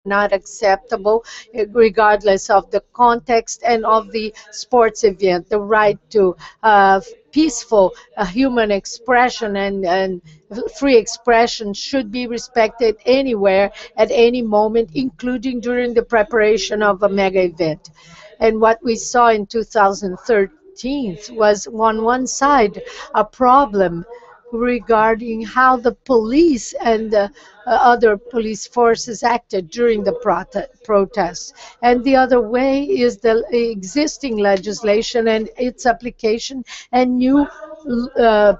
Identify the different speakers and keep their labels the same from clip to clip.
Speaker 1: not acceptable, regardless of the context and of the sports event. The right to peaceful human expression and free expression should be respected anywhere, at any moment, including during the preparation of a mega event. And what we saw in 2013 was, on one side, a problem regarding how the police and other police forces acted during the protests. And the other way is the existing legislation and its application and new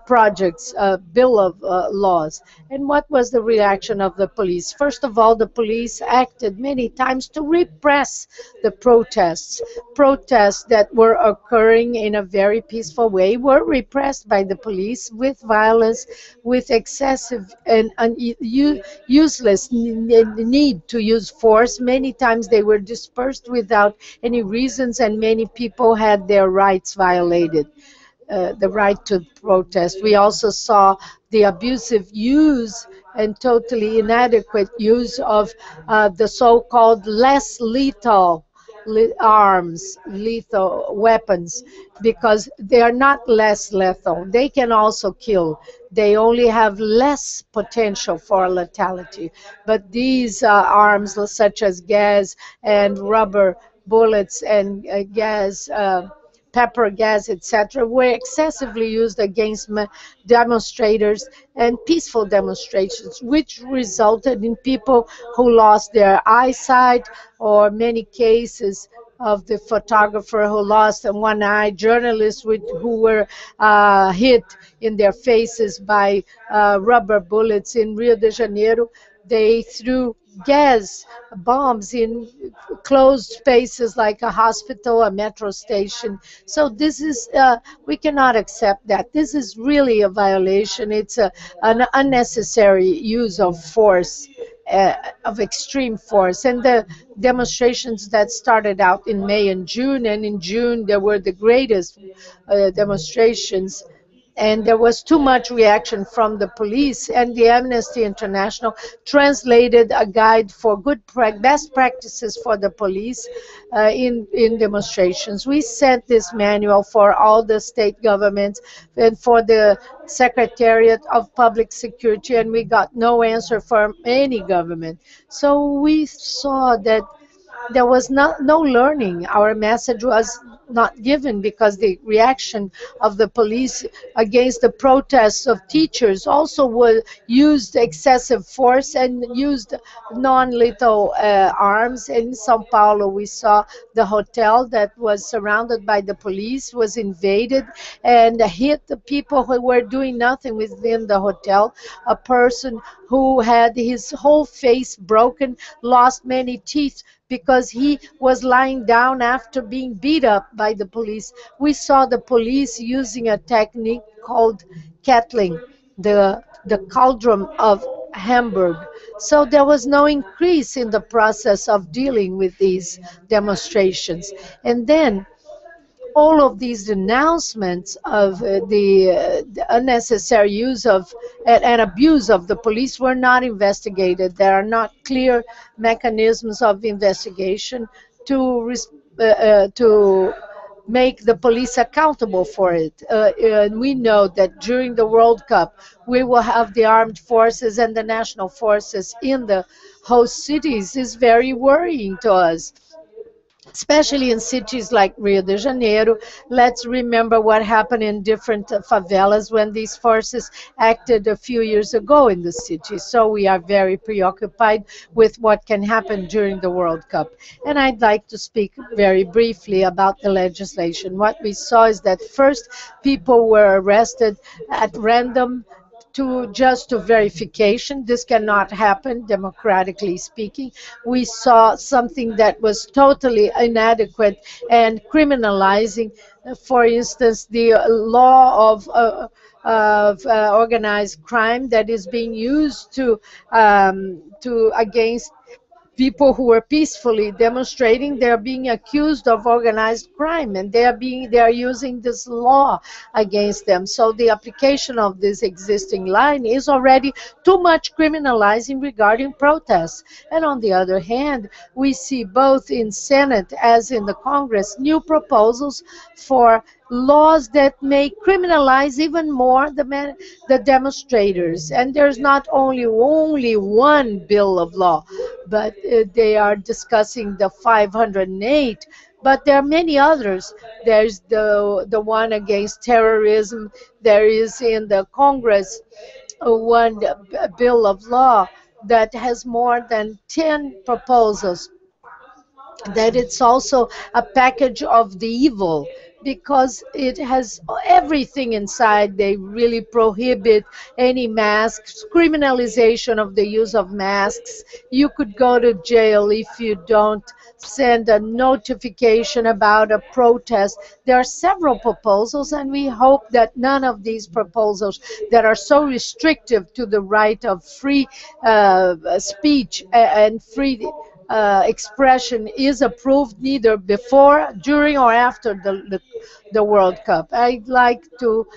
Speaker 1: projects, bill of laws. And what was the reaction of the police? First of all, the police acted many times to repress the protests. Protests that were occurring in a very peaceful way were repressed by the police with violence, with excessive and useless need to use force. Many times they were dispersed without any reasons, and many people had their rights violated. The right to protest. We also saw the abusive use and totally inadequate use of the so-called less lethal arms, lethal weapons, because they are not less lethal. They can also kill. They only have less potential for lethality. But these arms, such as gas and rubber bullets and gas, pepper gas, etc., were excessively used against demonstrators and peaceful demonstrations, which resulted in people who lost their eyesight, or many cases of the photographer who lost one eye, journalists who were hit in their faces by rubber bullets in Rio de Janeiro. They threw gas bombs in closed spaces like a hospital, a metro station. So this is, we cannot accept that. This is really a violation. It's an unnecessary use of force, of extreme force. And the demonstrations that started out in May and June, and in June there were the greatest demonstrations, and there was too much reaction from the police, and the Amnesty International translated a guide for best practices for the police in demonstrations. We sent this manual for all the state governments and for the Secretariat of Public Security, and we got no answer from any government. So we saw that there was no learning. Our message was not given, because the reaction of the police against the protests of teachers also used excessive force and used non-lethal arms. In Sao Paulo, we saw the hotel that was surrounded by the police was invaded and hit the people who were doing nothing within the hotel. A person who had his whole face broken lost many teeth because he was lying down after being beat up by the police. We saw the police using a technique called kettling, the cauldron of Hamburg. So there was no increase in the process of dealing with these demonstrations. And then all of these announcements of the unnecessary use of and abuse of the police were not investigated. There are not clear mechanisms of investigation to make the police accountable for it. And we know that during the World Cup, we will have the armed forces and the national forces in the host cities. Is very worrying to us, especially in cities like Rio de Janeiro. Let's remember what happened in different favelas when these forces acted a few years ago in the city. So we are very preoccupied with what can happen during the World Cup. And I'd like to speak very briefly about the legislation. What we saw is that first, people were arrested at random to verification. This cannot happen, democratically speaking. We saw something that was totally inadequate and criminalizing, for instance, the law of organized crime that is being used to against people who were peacefully demonstrating, they're being accused of organized crime, and they are using this law against them. So the application of this existing line is already too much criminalizing regarding protests. And on the other hand, we see both in Senate as in the Congress new proposals for laws that may criminalize even more the demonstrators. And there's not only one bill of law, but they are discussing the 508, but there are many others. There's the one against terrorism. There is in the Congress one bill of law that has more than 10 proposals, that it's also a package of the evil, because it has everything inside. They really prohibit any masks, criminalization of the use of masks. You could go to jail if you don't send a notification about a protest. There are several proposals, and we hope that none of these proposals that are so restrictive to the right of free speech and free expression is approved, neither before, during, or after the World Cup. I'd like to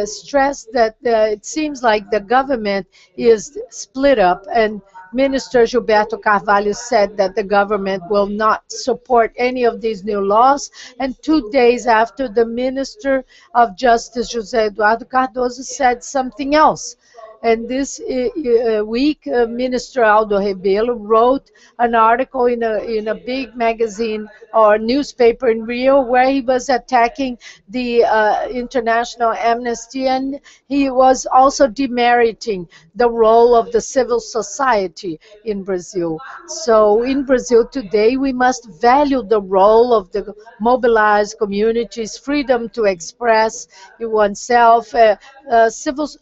Speaker 1: stress that it seems like the government is split up, and Minister Gilberto Carvalho said that the government will not support any of these new laws, and 2 days after, the Minister of Justice, José Eduardo Cardoso, said something else. And this week, Minister Aldo Rebelo wrote an article in a big magazine or newspaper in Rio, where he was attacking the International Amnesty, and he was also demeriting the role of the civil society in Brazil. So in Brazil today, we must value the role of the mobilized communities, freedom to express oneself,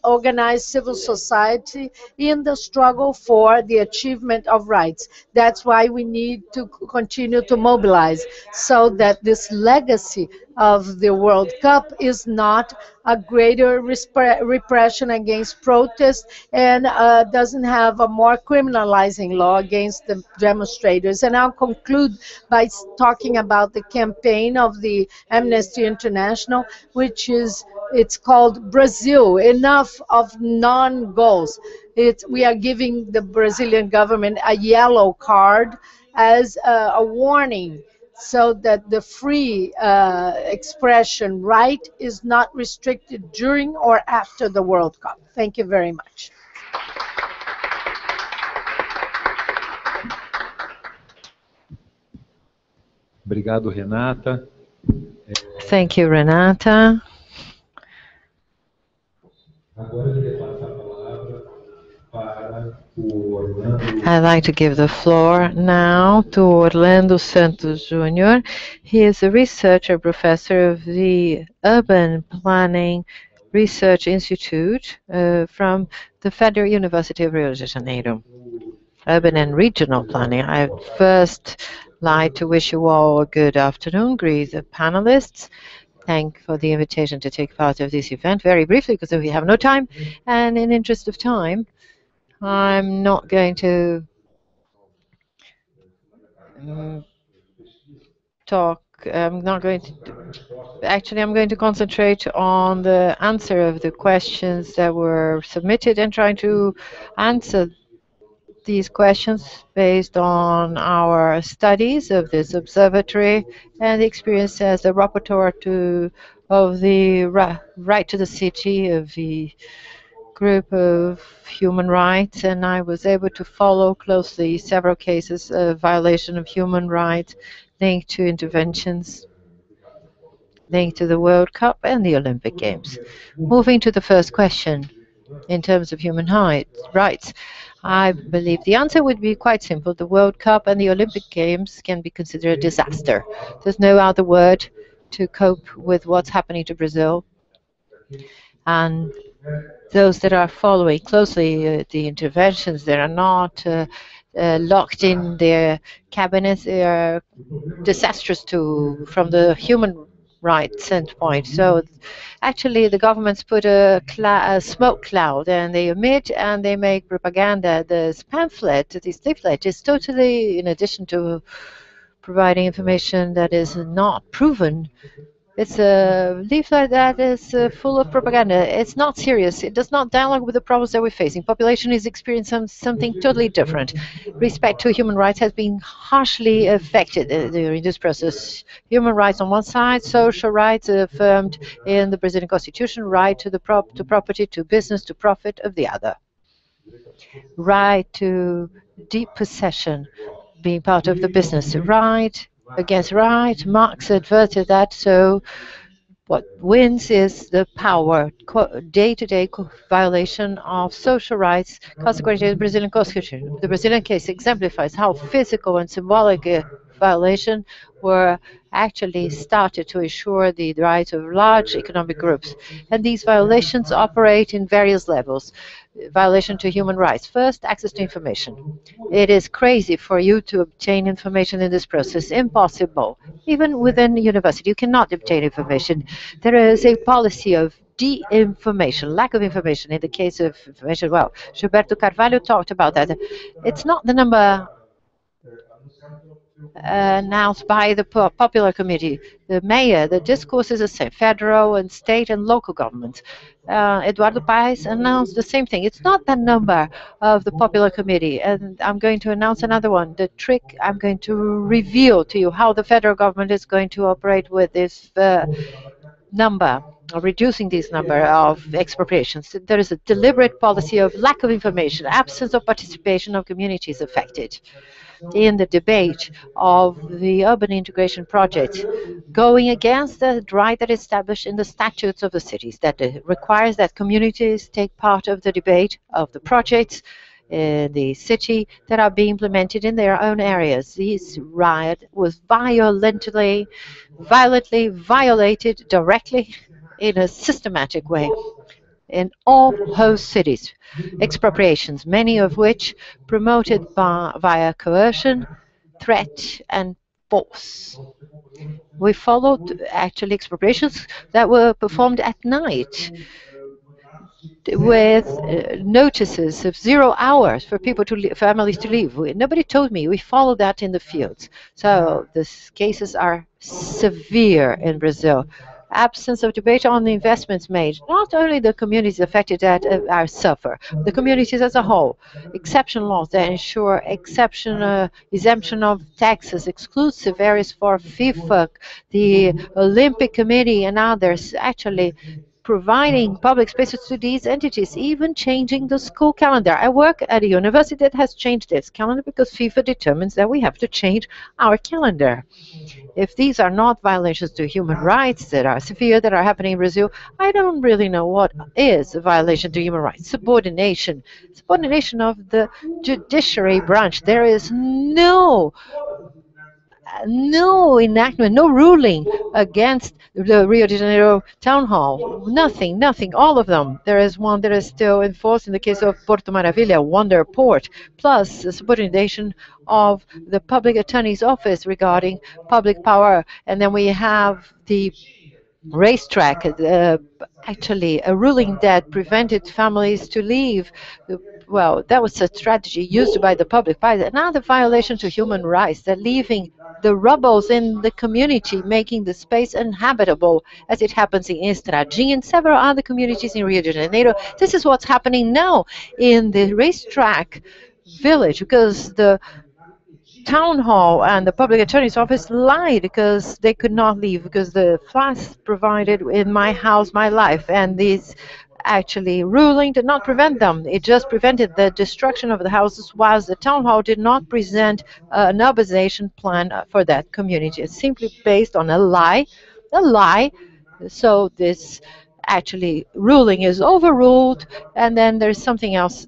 Speaker 1: organized civil society in the struggle for the achievement of rights. That's why we need to continue to mobilize, so that this legacy of the World Cup is not a greater repression against protest, and doesn't have a more criminalizing law against the demonstrators. And I'll conclude by talking about the campaign of the Amnesty International, which is, it's called Brazil, Enough of Non-Goals. We are giving the Brazilian government a yellow card as a warning, so that the free expression right is not restricted during or after the World Cup. Thank you very much.
Speaker 2: Obrigado, Renata.
Speaker 3: Thank you, Renata. I'd like to give the floor now to Orlando Santos Jr. He is a researcher professor of the Urban Planning Research Institute from the Federal University of Rio de Janeiro. Urban and Regional Planning. I'd first like to wish you all a good afternoon, greet the panelists. Thank for the invitation to take part of this event. Very briefly, because we have no time, and in interest of time, I'm not going to talk. I'm not going to. Actually, I'm going to concentrate on the answer of the questions that were submitted and trying to answer these questions based on our studies of this observatory and the experience as a rapporteur of the Right to the City of the group of human rights, and I was able to follow closely several cases of violation of human rights linked to interventions linked to the World Cup and the Olympic Games. Moving to the first question, in terms of human rights, I believe the answer would be quite simple. The World Cup and the Olympic Games can be considered a disaster. There's no other word to cope with what's happening to Brazil. And those that are following closely the interventions that are not locked in their cabinets, they are disastrous from the human rights endpoint. So actually the governments put a smoke cloud and they emit and they make propaganda. This pamphlet, this leaflet is totally, in addition to providing information that is not proven, it's a leaflet that is full of propaganda. It's not serious. It does not dialogue with the problems that we're facing. Population is experiencing something totally different. Respect to human rights has been harshly affected during this process. Human rights on one side, social rights affirmed in the Brazilian Constitution, right to to property, to business, to profit of the other. Right to deep possession, being part of the business. Right against right. Marx adverted that, so what wins is the power, day-to-day violation of social rights consecrated in the Brazilian Constitution. The Brazilian case exemplifies how physical and symbolic violation were actually started to ensure the rights of large economic groups. And these violations operate in various levels. Violation to human rights. First, access to information. It is crazy for you to obtain information in this process. Impossible. Even within the university, you cannot obtain information. There is a policy of de-information, lack of information. In the case of information, well, Gilberto Carvalho talked about that. It's not the number announced by the popular committee, the mayor. The discourse is the same, federal and state and local governments. Eduardo Paes announced the same thing. It's not the number of the popular committee, and I'm going to announce another one. The trick, I'm going to reveal to you how the federal government is going to operate with this number, or reducing this number of expropriations. There is a deliberate policy of lack of information, absence of participation of communities affected in the debate of the urban integration project, going against the right that is established in the statutes of the cities, that requires that communities take part of the debate of the projects in the city that are being implemented in their own areas. This right was violently violated directly in a systematic way in all host cities. Expropriations, many of which promoted via coercion, threat, and force. We followed actually expropriations that were performed at night with notices of 0 hours for people to families to leave. Nobody told me. We followed that in the fields. So these cases are severe in Brazil. Absence of debate on the investments made. Not only the communities affected that are suffer, the communities as a whole. Exception laws that ensure exemption of taxes, exclusive areas for FIFA, the Olympic Committee, and others actually providing public spaces to these entities, even changing the school calendar. I work at a university that has changed its calendar because FIFA determines that we have to change our calendar. If these are not violations to human rights that are severe, that are happening in Brazil, I don't really know what is a violation to human rights. Subordination of the judiciary branch. There is no enactment, no ruling against the Rio de Janeiro town hall. Nothing, all of them. There is one that is still enforced in the case of Porto Maravilha, Wonder Port, plus the subordination of the public attorney's office regarding public power. And then we have the racetrack, actually a ruling that prevented families to leave. Well, that was a strategy used by the public. Another violation to human rights, that leaving the rubbles in the community, making the space uninhabitable, as it happens in Estradinha and several other communities in Rio de Janeiro. This is what's happening now in the racetrack village, because the town hall and the public attorney's office lied because they could not leave, because the flats provided in my house, my life, and these actually ruling did not prevent them. It just prevented the destruction of the houses, whilst the town hall did not present an urbanization plan for that community. It's simply based on a lie. So this actually ruling is overruled, and then there's something else.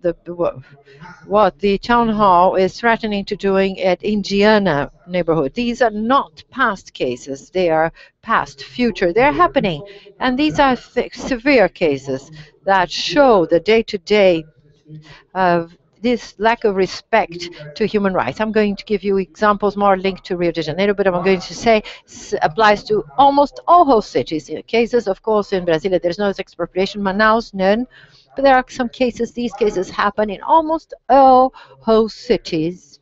Speaker 3: What the town hall is threatening to doing at Indiana neighborhood. These are not past cases. They are past, future. They're happening. And these are severe cases that show the day-to-day of this lack of respect to human rights. I'm going to give you examples more linked to Rio de Janeiro, but I'm going to say applies to almost all host cities. In cases, of course, in Brasilia, there's no expropriation, Manaus, none. But there are some cases, these cases happen in almost all host cities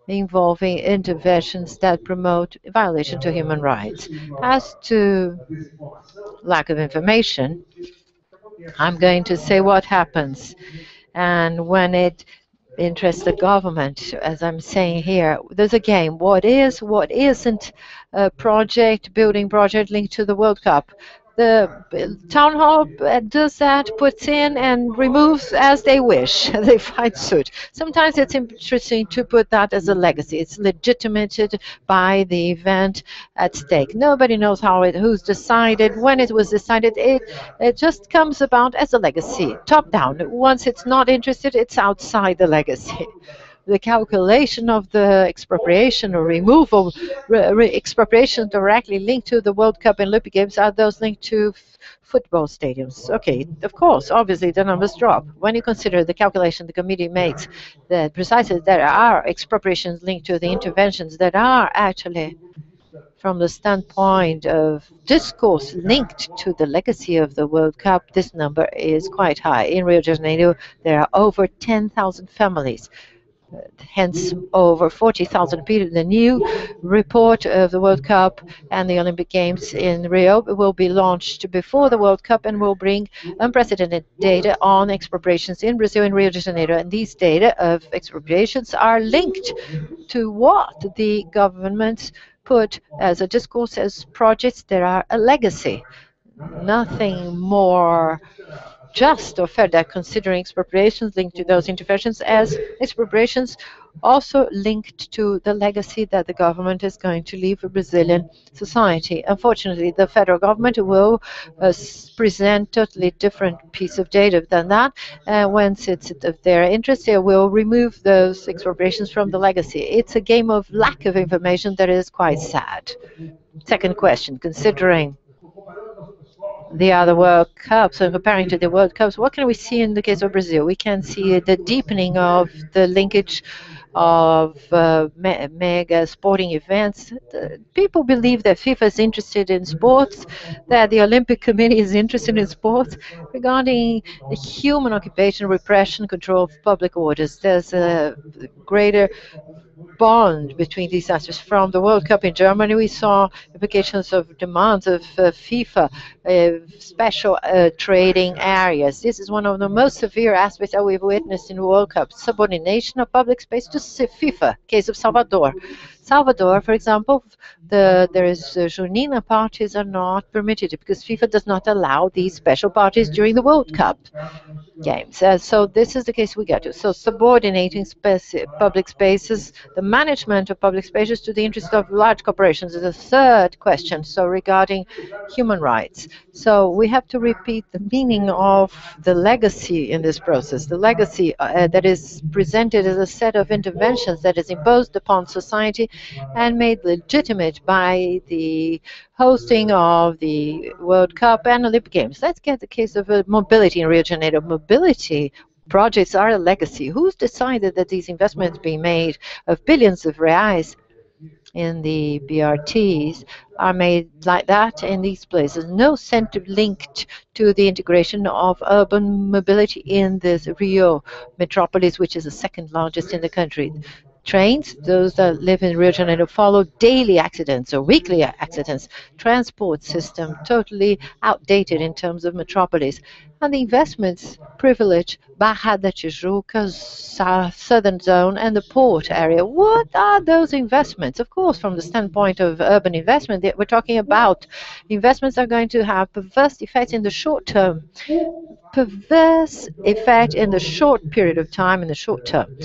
Speaker 3: involving interventions that promote violation to human rights. As to lack of information, I'm going to say what happens. And when it interests the government, as I'm saying here, there's a game. What is, what isn't a project, building project linked to the World Cup? The town hall does that, puts in and removes as they wish. They find suit. Sometimes it's interesting to put that as a legacy. It's legitimated by the event at stake. Nobody knows how it, who's decided, when it was decided. It just comes about as a legacy, top down. Once it's not interested, it's outside the legacy. The calculation of the expropriation or removal, expropriation directly linked to the World Cup and Olympic Games are those linked to football stadiums. Okay, of course, obviously the numbers drop. When you consider the calculation the committee makes, that precisely there are expropriations linked to the interventions that are actually from the standpoint of discourse linked to the legacy of the World Cup, this number is quite high. In Rio de Janeiro, there are over 10,000 families, hence over 40,000 people. The new report of the World Cup and the Olympic Games in Rio will be launched before the World Cup and will bring unprecedented data on expropriations in Brazil and Rio de Janeiro. And these data of expropriations are linked to what the governments put as a discourse as projects that are a legacy. Nothing more just or fair that considering expropriations linked to those interventions as expropriations also linked to the legacy that the government is going to leave for Brazilian society. Unfortunately, the federal government will present totally different piece of data than that. Once it's of their interest, they will remove those expropriations from the legacy. It's a game of lack of information that is quite sad. Second question, considering the other World Cups, and comparing to the World Cups, what can we see in the case of Brazil? We can see the deepening of the linkage of mega sporting events. People believe that FIFA is interested in sports, that the Olympic Committee is interested in sports. Regarding the human occupation, repression, control of public orders, there's a greater bond between these aspects. From the World Cup in Germany, we saw implications of demands of FIFA, special trading areas. This is one of the most severe aspects that we've witnessed in the World Cup. Subordination of public space to FIFA, case of Salvador. Salvador, for example, there is Junina parties are not permitted because FIFA does not allow these special parties during the World Cup games. So this is the case we get to. So subordinating public spaces, the management of public spaces to the interest of large corporations is the third question. So regarding human rights. So we have to repeat the meaning of the legacy in this process. The legacy that is presented as a set of interventions that is imposed upon society and made legitimate by the hosting of the World Cup and Olympic Games. Let's get the case of mobility in Rio de Janeiro. Mobility projects are a legacy. Who's decided that these investments being made of billions of reais in the BRTs are made like that in these places? No center linked to the integration of urban mobility in this Rio metropolis, which is the second largest in the country. Trains, those that live in Rio de Janeiro follow daily accidents or weekly accidents. Transport system totally outdated in terms of metropolis. And the investments privilege Barra da Tijuca, southern zone, and the port area. What are those investments? Of course, from the standpoint of urban investment, we're talking about investments that are going to have perverse effects in the short term. Perverse effect in the short period of time, in the short term.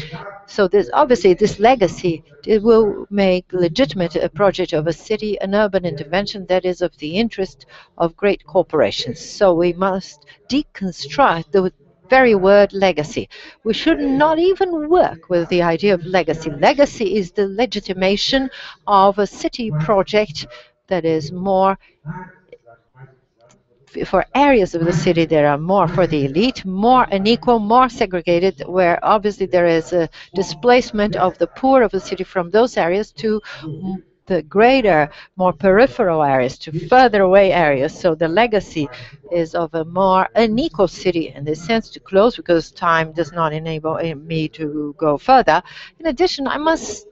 Speaker 3: So there's obviously this legacy. It will make legitimate a project of a city, an urban intervention that is of the interest of great corporations. So we must deconstruct the very word legacy. We should not even work with the idea of legacy. Legacy is the legitimation of a city project that is more for areas of the city that are more for the elite, more unequal, more segregated, where obviously there is a displacement of the poor of the city from those areas to the greater, more peripheral areas, to further away areas. So the legacy is of a more unequal city in this sense, to close, because time does not enable me to go further. In addition, I must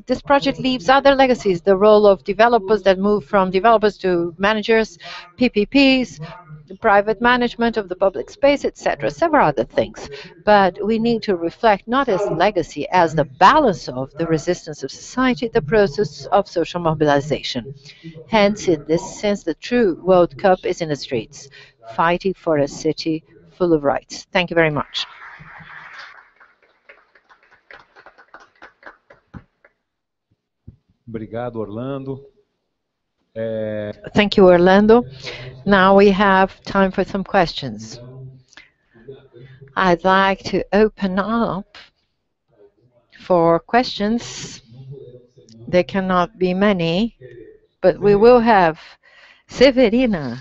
Speaker 3: this project leaves other legacies, the role of developers that move from developers to managers, PPPs, the private management of the public space, etc., several other things. But we need to reflect not as legacy, as the balance of the resistance of society, the process of social mobilization. Hence, in this sense, the true World Cup is in the streets, fighting for a city full of rights. Thank you very much.
Speaker 2: Obrigado, Orlando.
Speaker 3: Thank you, Orlando. Now we have time for some questions. I'd like to open up for questions. There cannot be many, but we will have Severina.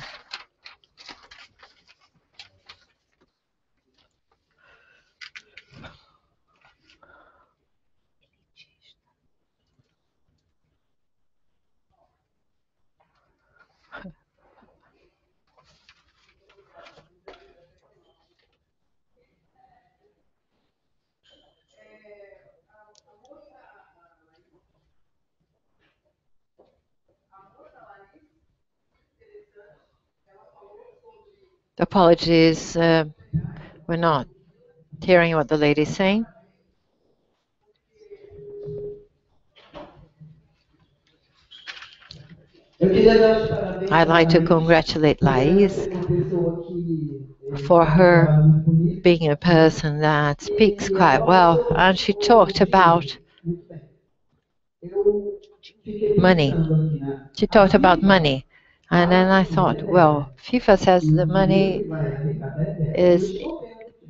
Speaker 3: Apologies, we're not hearing what the lady's saying. I'd like to congratulate Laís for her being a person that speaks quite well, and she talked about money. She talked about money, and then I thought, well, FIFA says the money is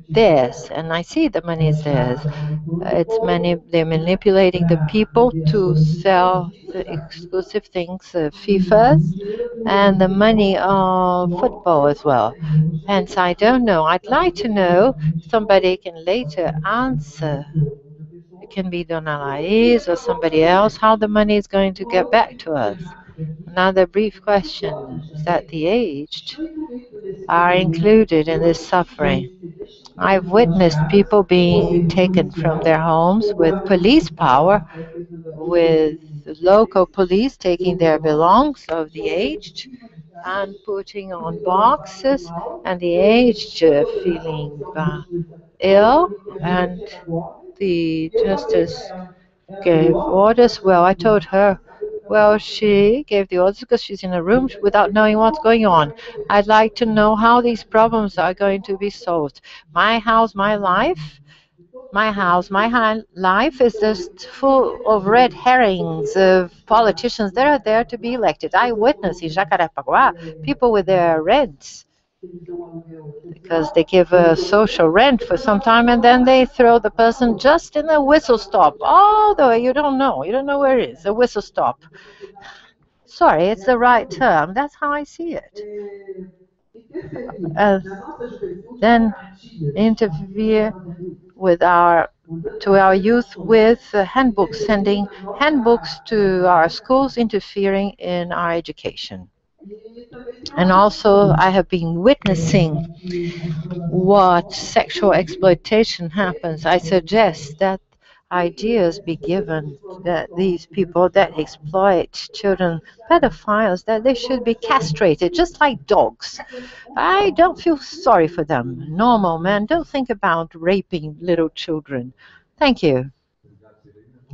Speaker 3: theirs, and I see the money is theirs. It's money, they're manipulating the people to sell the exclusive things, FIFAs, and the money of football as well. Hence, I don't know. I'd like to know, somebody can later answer. It can be Dona Laís or somebody else, how the money is going to get back to us. Another brief question is that the aged are included in this suffering. I've witnessed people being taken from their homes with police power, with local police taking their belongings of the aged and putting on boxes, and the aged feeling ill, and the justice gave orders. Well, I told her, well, she gave the orders because she's in a room without knowing what's going on. I'd like to know how these problems are going to be solved. My house, my life. My house, my life is just full of red herrings of politicians that are there to be elected. I witness in Jacarepaguá people with their rents, because they give a social rent for some time and then they throw the person just in a whistle stop. All the way, you don't know where it is, a whistle stop. Sorry, it's the right term. That's how I see it. Then interfere with our youth with handbooks, sending handbooks to our schools, interfering in our education. And also, I have been witnessing what sexual exploitation happens. I suggest that ideas be given that these people that exploit children, pedophiles, that they should be castrated, just like dogs. I don't feel sorry for them. Normal men don't think about raping little children. Thank you.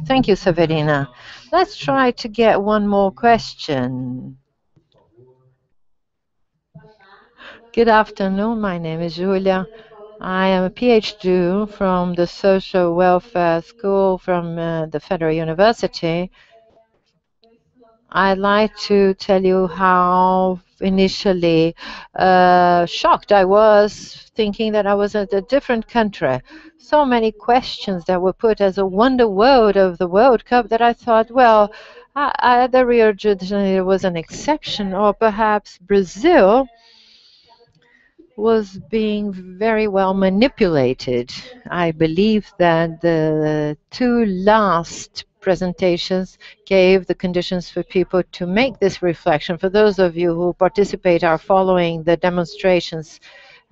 Speaker 3: Thank you, Severina. Let's try to get one more question. Good afternoon. My name is Julia. I am a PhD from the Social Welfare School from the Federal University. I'd like to tell you how initially shocked I was, thinking that I was at a different country. So many questions that were put as a wonder world of the World Cup that I thought, well, Either Rio de Janeiro was an exception, or perhaps Brazil was being very well manipulated. I believe that the two last presentations gave the conditions for people to make this reflection. For those of you who participate, are following the demonstrations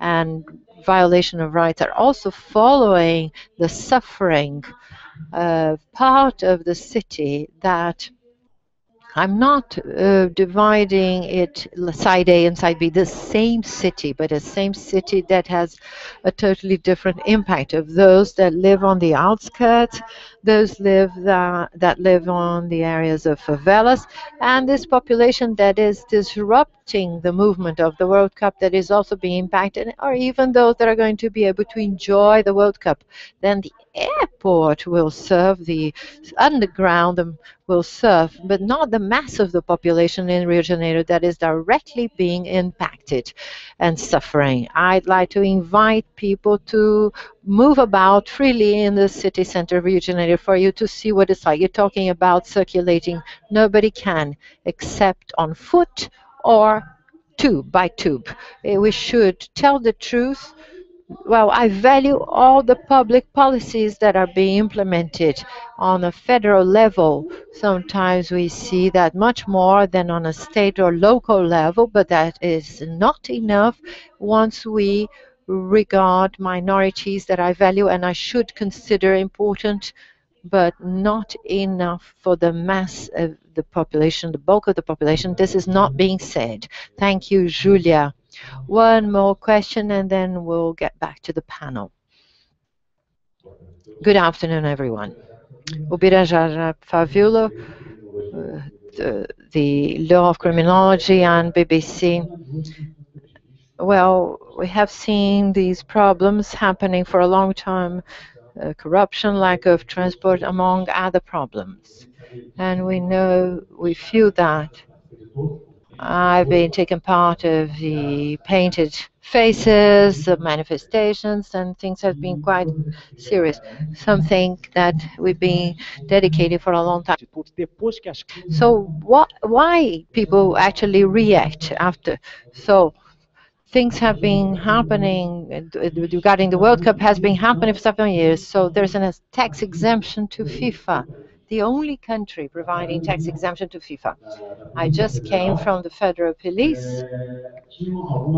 Speaker 3: and violation of rights, are also following the suffering of part of the city that I'm not dividing it side A and side B, the same city, but a same city that has a totally different impact of those that live on the outskirts, those that live on the areas of favelas, and this population that is disrupting the movement of the World Cup that is also being impacted, or even those that are going to be able to enjoy the World Cup. Then the airport will serve, the underground will serve, but not the mass of the population in Rio de Janeiro that is directly being impacted and suffering. I'd like to invite people to move about freely in the city center of Rio de Janeiro for you to see what it's like. You're talking about circulating. Nobody can except on foot or tube by tube. We should tell the truth. Well, I value all the public policies that are being implemented on a federal level. Sometimes we see that much more than on a state or local level, but that is not enough once we regard minorities that I value and I should consider important, but not enough for the mass of the population, the bulk of the population. This is not being said. Thank you, Julia. One more question and then we'll get back to the panel. Good afternoon, everyone. Ubirajara Favula, the Law of Criminology and BBC. Well, we have seen these problems happening for a long time, corruption, lack of transport, among other problems. And we feel that. I've been taking part of the painted faces, the manifestations, and things have been quite serious. Something that we've been dedicated for a long time. So why people actually react after? So things have been happening regarding the World Cup has been happening for 7 years. So there's a tax exemption to FIFA, the only country providing tax exemption to FIFA. I just came from the federal police,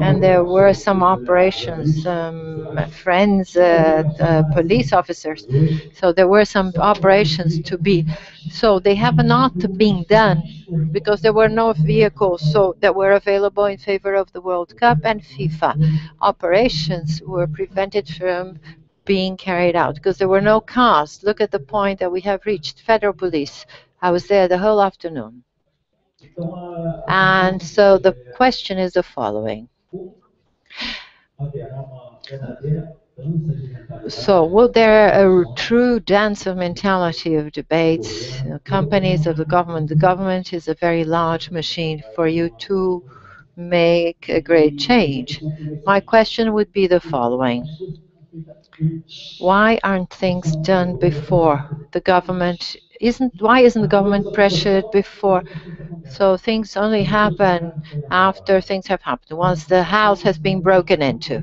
Speaker 3: and there were some operations, friends, police officers. So there were some operations to be. So they have not been done because there were no vehicles that were available in favor of the World Cup and FIFA. Operations were prevented from being carried out because there were no cars. Look at the point that we have reached. Federal police. I was there the whole afternoon. And so the question is the following. So will there a true dance of mentality of debates, companies of the government? The government is a very large machine for you to make a great change. My question would be the following. Why aren't things done before? Why isn't the government pressured before? So things only happen after things have happened, once the house has been broken into.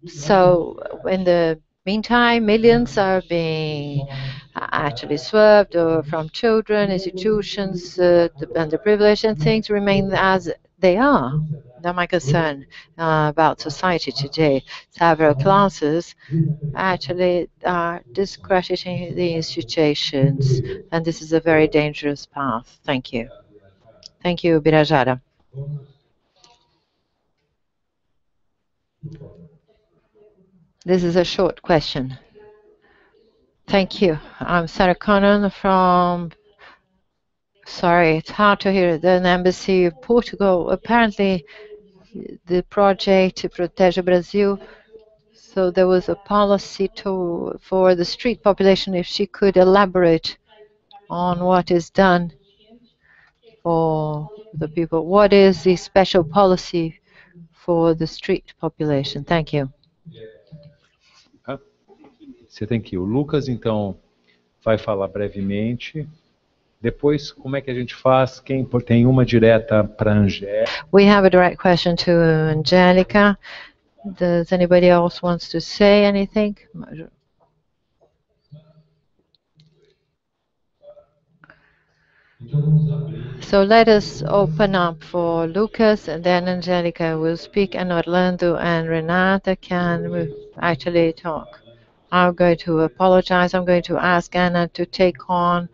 Speaker 3: So in the meantime, millions are being actually swerved or from children, institutions, underprivileged, and things remain as they are. That's my concern about society today. Several classes actually are discrediting the institutions, and this is a very dangerous path. Thank you. Thank you, Birajara. This is a short question. Thank you. I'm Sarah Conan from, sorry, it's hard to hear, the Embassy of Portugal. Apparently, the project to protege Brazil, so there was a policy for the street population. If she could elaborate on what is done for the people. What is the special policy for the street population? Thank you.
Speaker 2: Você tem que ir. O Lucas, então, vai falar brevemente. Depois, como é que a gente faz? Quem tem uma direta para a Angélica?
Speaker 3: We have a direct question to Angelica. Does anybody else wants to say anything? So let us open up for Lucas, and then Angelica will speak, and Orlando and Renata can actually talk. I'm going to apologize. I'm going to ask Anna to take on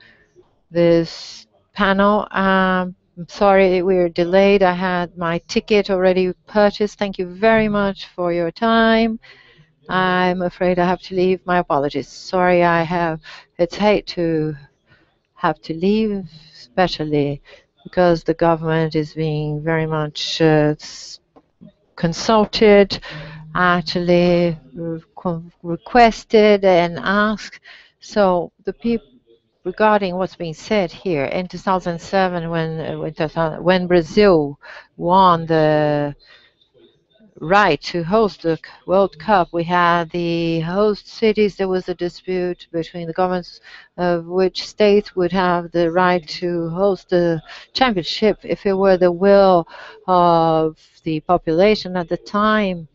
Speaker 3: this panel. I'm sorry we're delayed. I had my ticket already purchased. Thank you very much for your time. I'm afraid I have to leave. My apologies. Sorry, it's hate to have to leave, especially because the government is being very much consulted, actually requested and asked. So the people regarding what's being said here in 2007 when Brazil won the right to host the World Cup, we had the host cities. There was a dispute between the governments of which states would have the right to host the championship if it were the will of the population at the time.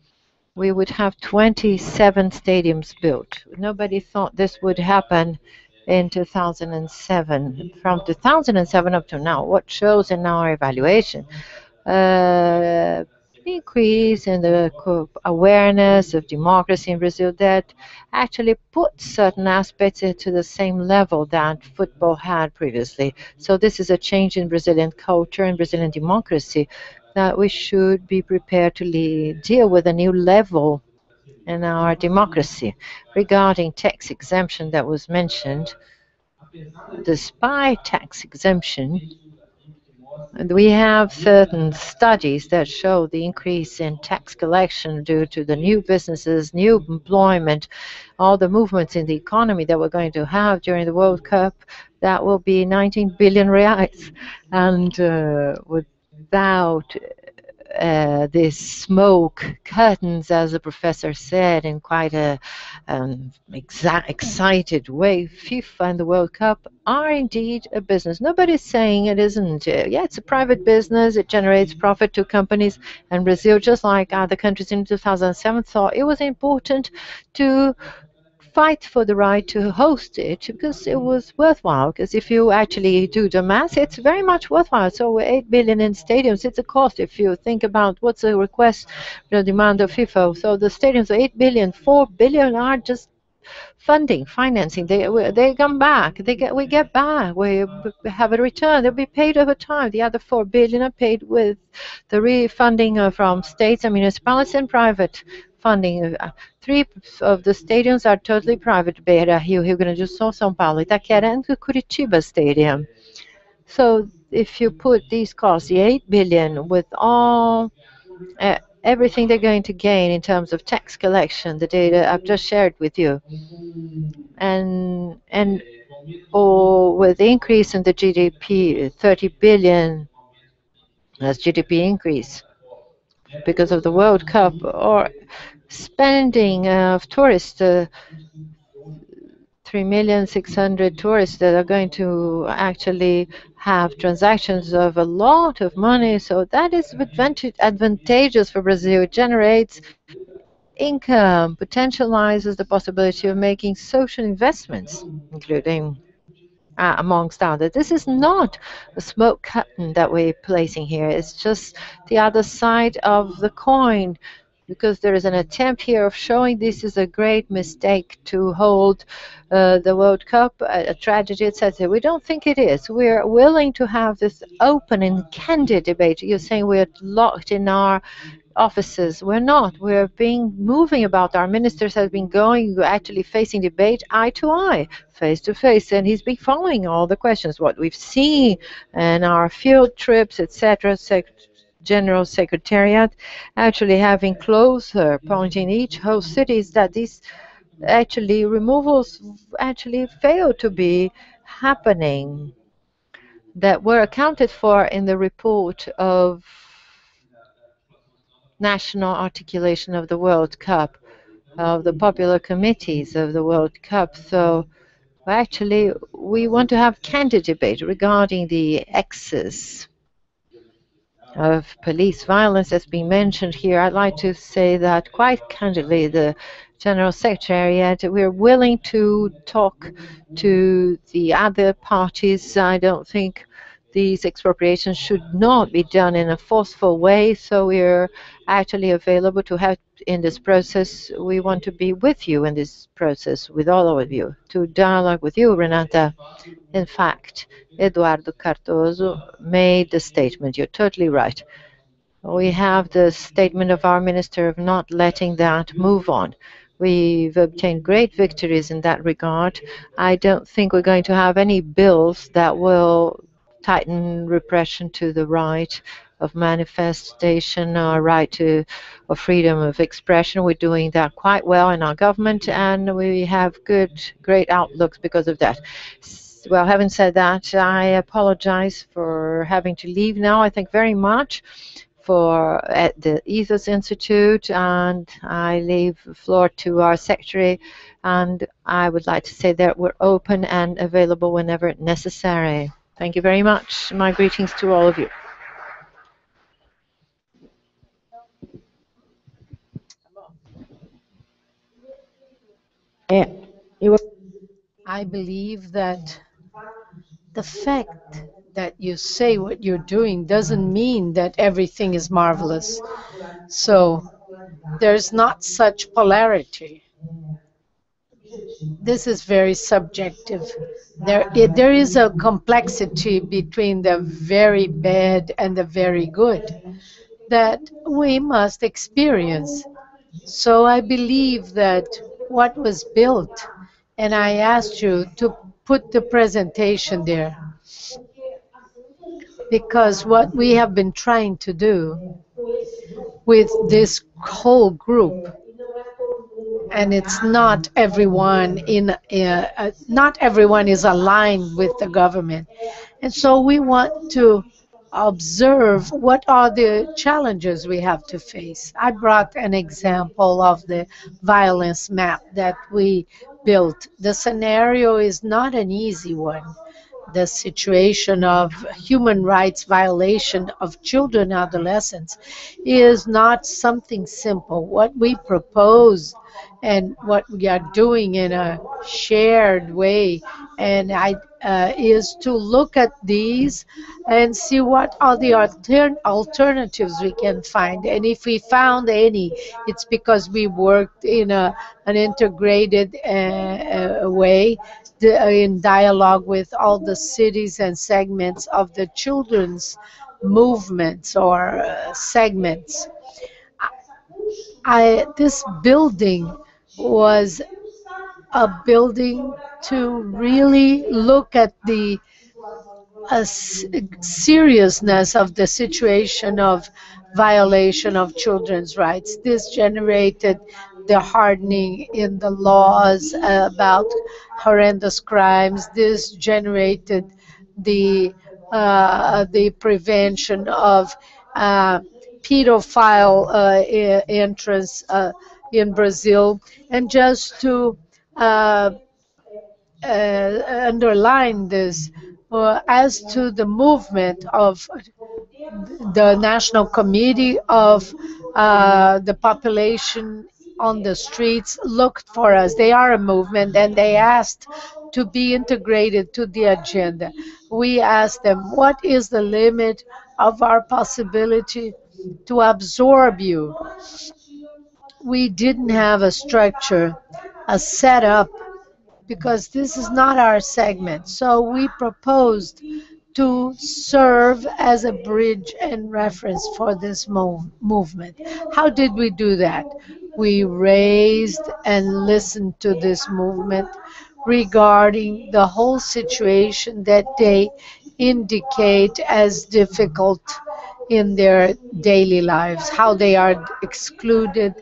Speaker 3: We would have 27 stadiums built. Nobody thought this would happen in 2007. From 2007 up to now, what shows in our evaluation? Increase in the awareness of democracy in Brazil that actually put certain aspects into the same level that football had previously. So this is a change in Brazilian culture and Brazilian democracy that we should be prepared to deal with a new level in our democracy. Regarding tax exemption that was mentioned, despite tax exemption, and we have certain studies that show the increase in tax collection due to the new businesses, new employment, all the movements in the economy that we're going to have during the World Cup. That will be 19 billion reais. And without this smoke curtains, as the professor said, in quite a excited way, FIFA and the World Cup are indeed a business. Nobody's saying it isn't. Yeah, it's a private business. It generates profit to companies. And Brazil, just like other countries in 2007, thought it was important to fight for the right to host it because it was worthwhile. Because if you actually do the math, it's very much worthwhile. So 8 billion in stadiums, it's a cost. If you think about what's the request, the demand of FIFA, so the stadiums are 8 billion, 4 billion are just financing. They come back. We get back. We have a return. They'll be paid over time. The other 4 billion are paid with the refunding from states and municipalities and private funding. Three of the stadiums are totally private: Beira Rio, Rio Grande do Sul, São Paulo, Itaquera, and the Curitiba Stadium. So if you put these costs, the 8 billion, with all everything they're going to gain in terms of tax collection, the data I've just shared with you, and or with the increase in the GDP, 30 billion as GDP increase because of the World Cup, or spending of tourists, 3,600,000 tourists that are going to actually have transactions of a lot of money. So that is advantageous for Brazil. It generates income, potentializes the possibility of making social investments, including amongst others. This is not a smoke curtain that we're placing here. It's just the other side of the coin, because there is an attempt here of showing this is a great mistake to hold the World Cup, a tragedy, etc. We don't think it is. We're willing to have this open and candid debate. You're saying we're locked in our offices. We're not. We're moving about. Our ministers have been actually facing debate eye to eye, face to face, and he's been following all the questions. What we've seen in our field trips, etc. General Secretariat actually having closer pointing each host cities that these actually removals actually fail to be happening, that were accounted for in the report of national articulation of the World Cup, of the popular committees of the World Cup. So actually we want to have candid debate regarding the excess of police violence that's been mentioned here. I'd like to say that quite candidly, the General Secretariat, we're willing to talk to the other parties. I don't think these expropriations should not be done in a forceful way, so we're actually available to help in this process. We want to be with you in this process, with all of you, to dialogue with you, Renata. In fact, Eduardo Cardoso made the statement. You're totally right. We have the statement of our Minister of not letting that move on. We've obtained great victories in that regard. I don't think we're going to have any bills that will tighten repression to the right of manifestation or right to or freedom of expression. We're doing that quite well in our government, and we have great outlooks because of that. Well, having said that, I apologize for having to leave now. I thank very much for at the Ethos Institute, and I leave the floor to our secretary, and I would like to say that we're open and available whenever necessary. Thank you very much. My greetings to all of you.
Speaker 1: I believe that the fact that you say what you're doing doesn't mean that everything is marvelous. So there's not such polarity. This is very subjective. There is a complexity between the very bad and the very good that we must experience. So I believe that what was built, and I asked you to put the presentation there, because what we have been trying to do with this whole group, and it's not everyone not everyone is aligned with the government, and so we want to observe what are the challenges we have to face. I brought an example of the violence map that we built. The scenario is not an easy one. The situation of human rights violation of children and adolescents is not something simple. What we propose and what we are doing in a shared way and is to look at these and see what are the alternatives we can find. And if we found any, it's because we worked in an integrated way in dialogue with all the cities and segments of the children's movements or segments. This building was a building to really look at the seriousness of the situation of violation of children's rights. This generated the hardening in the laws about horrendous crimes. This generated the prevention of pedophile entrance in Brazil. And just to underline this, as to the movement of the National Committee of the population on the streets looked for us. They are a movement, and they asked to be integrated to the agenda. We asked them, what is the limit of our possibility to absorb you? We didn't have a structure, a setup, because this is not our segment. So we proposed to serve as a bridge and reference for this movement. How did we do that? We raised and listened to this movement regarding the whole situation that they indicate as difficult in their daily lives, how they are excluded,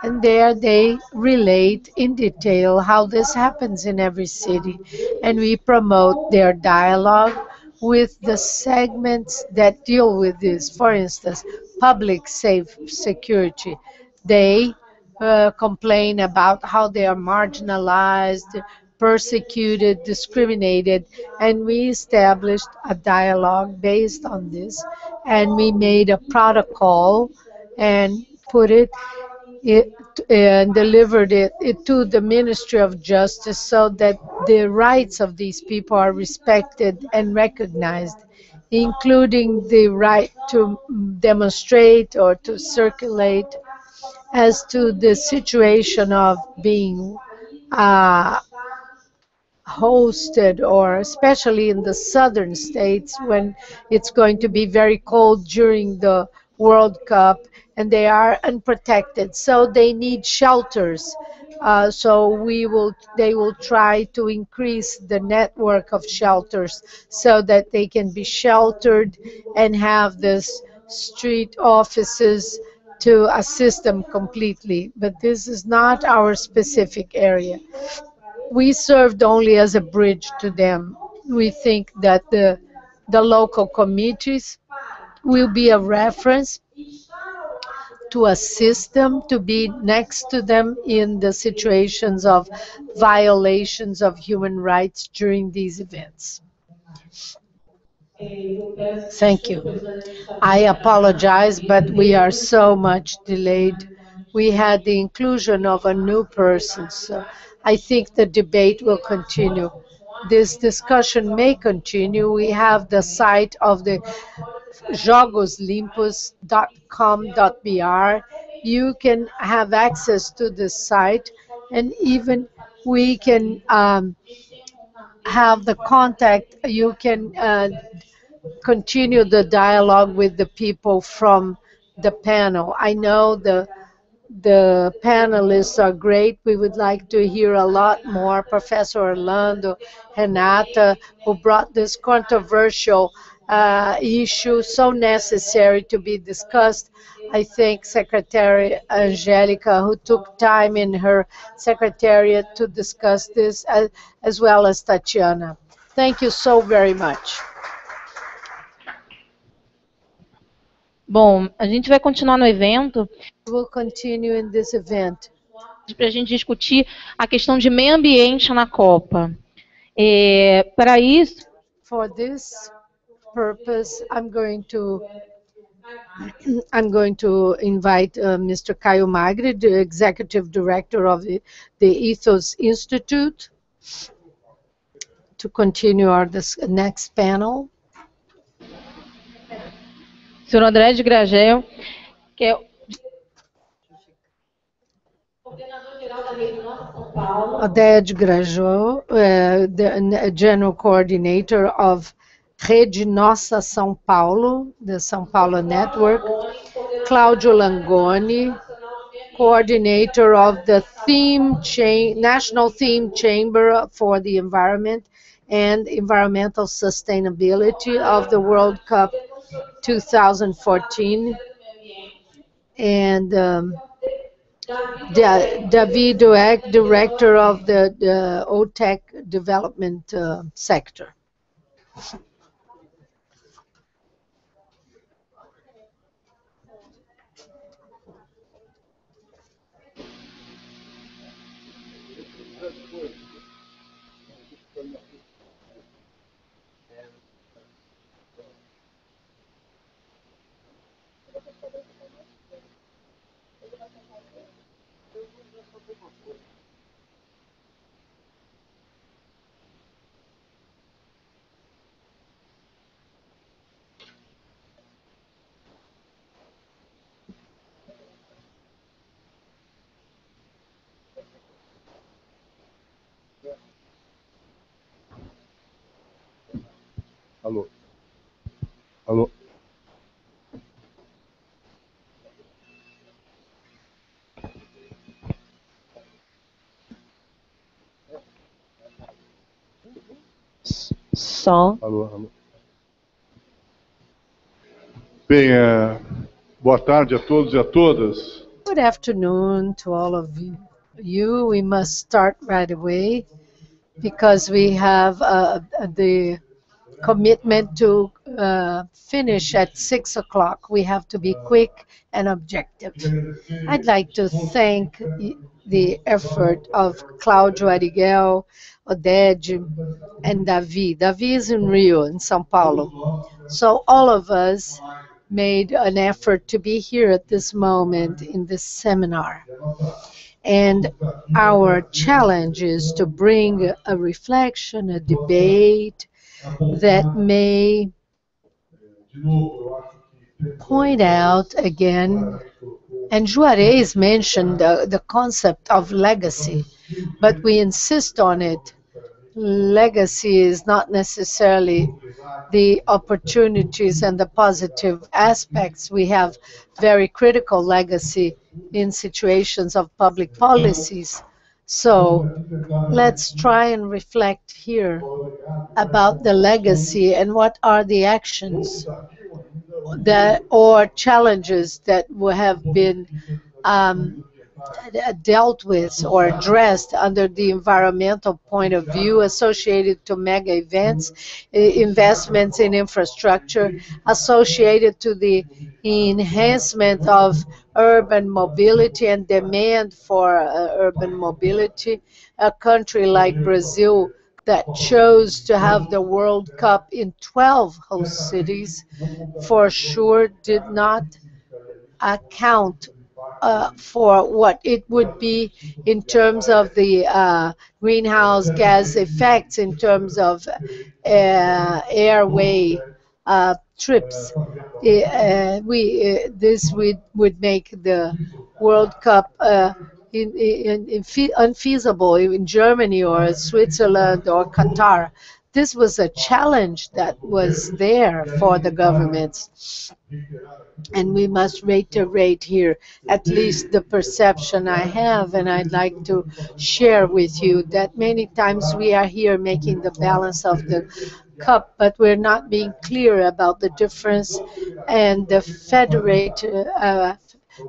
Speaker 1: and there they relate in detail how this happens in every city. And we promote their dialogue with the segments that deal with this. For instance, public security. They complain about how they are marginalized, persecuted, discriminated, and we established a dialogue based on this, and we made a protocol and put it and delivered it to the Ministry of Justice so that the rights of these people are respected and recognized, including the right to demonstrate or to circulate. As to the situation of being uh, hosted, or especially in the southern states when it's going to be very cold during the World Cup and they are unprotected, so they need shelters. So they will try to increase the network of shelters so that they can be sheltered and have this street offices to assist them completely. But this is not our specific area. We served only as a bridge to them. We think that the local committees will be a reference to assist them, to be next to them in the situations of violations of human rights during these events. Thank you. I apologize, but we are so much delayed. We had the inclusion of a new person, so I think the debate will continue. This discussion may continue. We have the site of the jogoslimpos.com.br. You can have access to the site, and even we can have the contact. You can continue the dialogue with the people from the panel. I know the panelists are great. We would like to hear a lot more. Professor Orlando, Renata, who brought this controversial issue so necessary to be discussed. I thank Secretary Angelica, who took time in her secretariat to discuss this, as well as Tatiana. Thank you so very much.
Speaker 4: Bom, a gente vai continuar no evento.
Speaker 1: We'll continue in this event.
Speaker 4: Para a gente discutir a questão de meio ambiente na Copa. Para isso,
Speaker 1: for this purpose, I'm going to invite Mr. Caio Magri, the Executive Director of the Ethos Institute, to continue our next panel.
Speaker 4: Sr. André de Gragel, que é
Speaker 1: André de Gragel, the General Coordinator of Rede Nossa São Paulo, the São Paulo Network. Cláudio Langoni, Coordinator of the National Theme Chamber for the Environment and Environmental Sustainability of the World Cup 2014. And David Dueck, Director of the OTEC Development Sector.
Speaker 5: Alô? Alô?
Speaker 4: Som.
Speaker 5: Alô, alô. Bem, boa tarde a todos e a todas.
Speaker 1: Good afternoon to all of you. We must start right away because we have the commitment to finish at 6 o'clock. We have to be quick and objective. I'd like to thank the effort of Cláudio, Arigel, Oded, and Davi. Davi is in Rio, in São Paulo. So all of us made an effort to be here at this moment in this seminar. And our challenge is to bring a reflection, a debate that may point out again, and Juarez mentioned the concept of legacy, but we insist on it. Legacy is not necessarily the opportunities and the positive aspects. We have very critical legacy in situations of public policies. So let's try and reflect here about the legacy and what are the actions that or challenges that have been dealt with or addressed under the environmental point of view associated to mega events, investments in infrastructure, associated to the enhancement of urban mobility and demand for urban mobility. A country like Brazil that chose to have the World Cup in 12 host cities for sure did not account for what it would be in terms of the greenhouse gas effects, in terms of airway trips. This would make the World Cup unfeasible in Germany or Switzerland or Qatar. This was a challenge that was there for the governments. And we must reiterate here at least the perception I have, and I'd like to share with you that many times we are here making the balance of the cup, but we're not being clear about the difference and the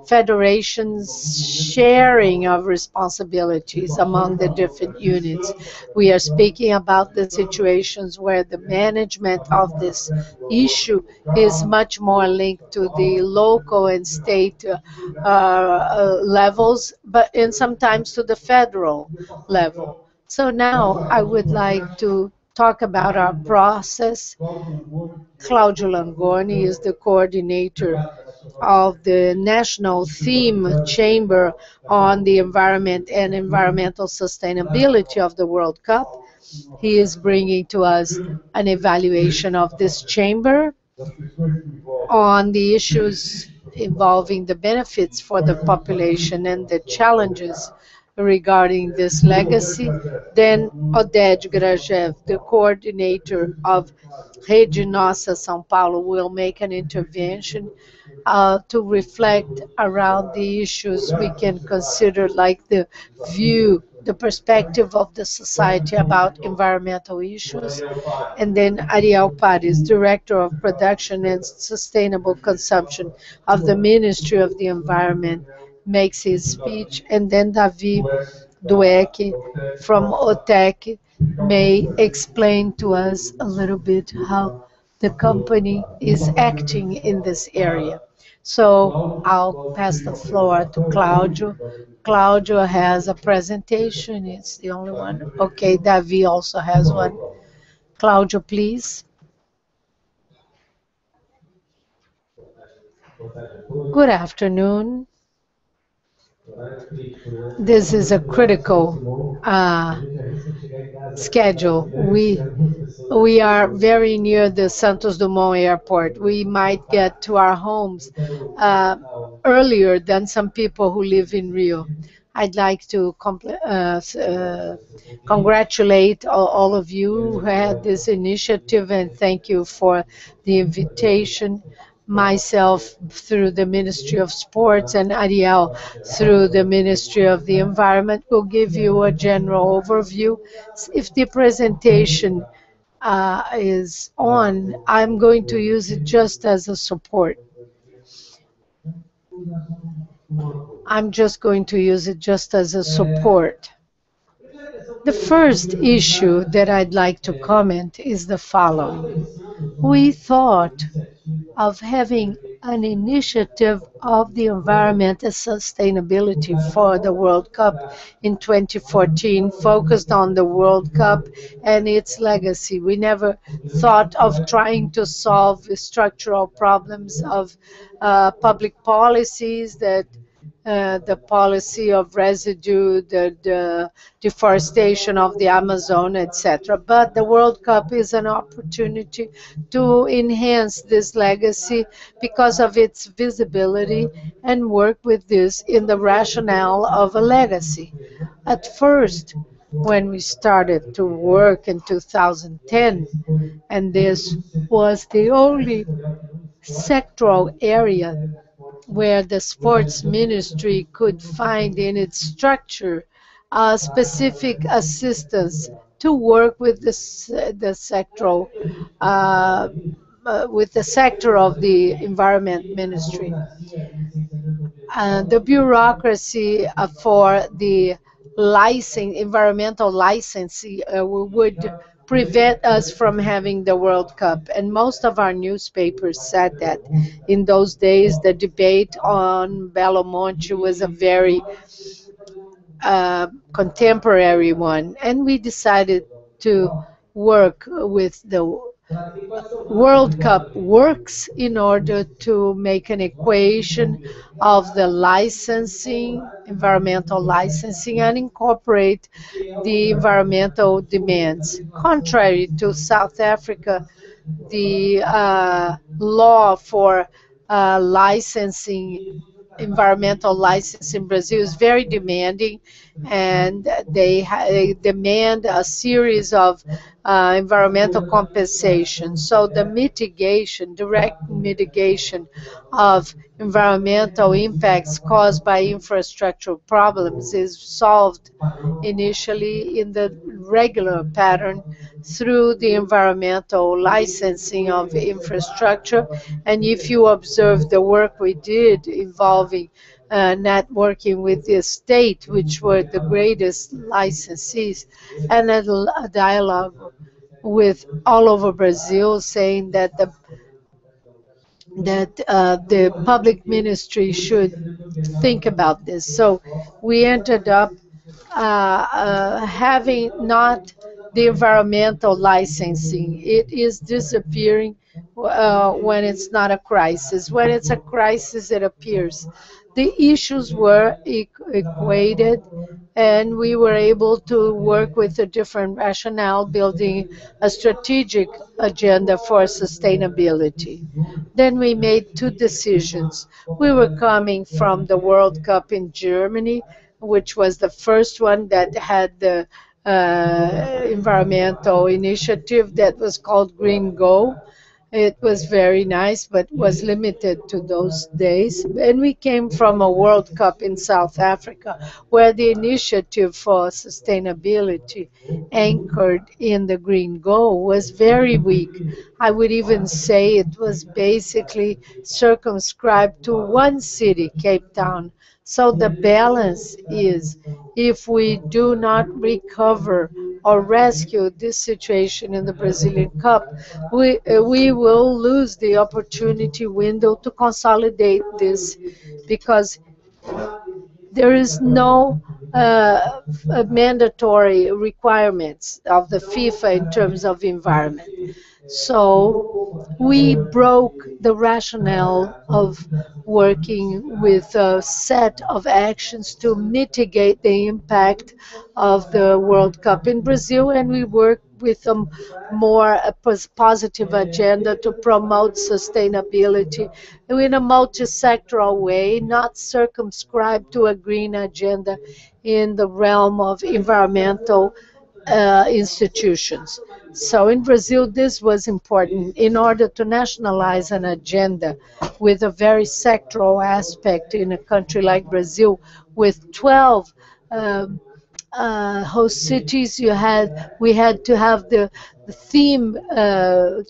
Speaker 1: federation's sharing of responsibilities among the different units. We are speaking about the situations where the management of this issue is much more linked to the local and state levels, and sometimes to the federal level. So now I would like to talk about our process. Cláudio Langoni is the coordinator of the National Theme Chamber on the Environment and Environmental Sustainability of the World Cup. He is bringing to us an evaluation of this chamber on the issues involving the benefits for the population and the challenges regarding this legacy. Then Oded Grajev, the coordinator of Rede Nossa São Paulo, will make an intervention to reflect around the issues we can consider, like the view, the perspective of the society about environmental issues. And then Ariel Pares, Director of Production and Sustainable Consumption of the Ministry of the Environment, makes his speech. And then Davi Dueck from OTEC may explain to us a little bit how the company is acting in this area. So I'll pass the floor to Cláudio. Cláudio has a presentation. It's the only one. Okay, Davi also has one. Cláudio, please. Good afternoon. This is a critical schedule. We are very near the Santos Dumont Airport. We might get to our homes earlier than some people who live in Rio. I'd like to congratulate all of you who had this initiative, and thank you for the invitation. Myself through the Ministry of Sports and Ariel through the Ministry of the Environment will give you a general overview. If the presentation is on, I'm going to use it just as a support. I'm just going to use it just as a support. The first issue that I'd like to comment is the following. we thought of having an initiative of the environment and sustainability for the World Cup in 2014, focused on the World Cup and its legacy. We never thought of trying to solve the structural problems of public policies that the policy of residue, the deforestation of the Amazon, etc. But the World Cup is an opportunity to enhance this legacy because of its visibility and work with this in the rationale of a legacy. At first, when we started to work in 2010, and this was the only sectoral area where the sports ministry could find in its structure specific assistance to work with the sectoral with the sector of the environment ministry. The bureaucracy for the environmental licensing would prevent us from having the World Cup. And most of our newspapers said that in those days the debate on Belo Monte was a very contemporary one. And we decided to work with the World Cup works in order to make an equation of the licensing, environmental licensing, and incorporate the environmental demands. Contrary to South Africa, the law for licensing, environmental license in Brazil is very demanding, and they demand a series of environmental compensation. So the mitigation, direct mitigation of environmental impacts caused by infrastructural problems is solved initially in the regular pattern through the environmental licensing of infrastructure. And if you observe the work we did involving networking with the state, which were the greatest licensees, and a dialogue with all over Brazil, saying that the public ministry should think about this. So we ended up having not the environmental licensing. It is disappearing when it's not a crisis. When it's a crisis, it appears. The issues were equated, and we were able to work with a different rationale, building a strategic agenda for sustainability. Then we made two decisions. We were coming from the World Cup in Germany, which was the first one that had the environmental initiative that was called Green Go. It was very nice, but was limited to those days. And we came from a World Cup in South Africa, where the initiative for sustainability anchored in the Green Goal was very weak. I would even say it was basically circumscribed to one city, Cape Town. So the balance is, if we do not recover or rescue this situation in the Brazilian Cup, we will lose the opportunity window to consolidate this, because there is no mandatory requirements of the FIFA in terms of environment. So we broke the rationale of working with a set of actions to mitigate the impact of the World Cup in Brazil, and we worked with a more positive agenda to promote sustainability in a multi-sectoral way, not circumscribed to a green agenda in the realm of environmental institutions. So in Brazil, this was important in order to nationalize an agenda with a very sectoral aspect in a country like Brazil with 12 host cities. We had to have the theme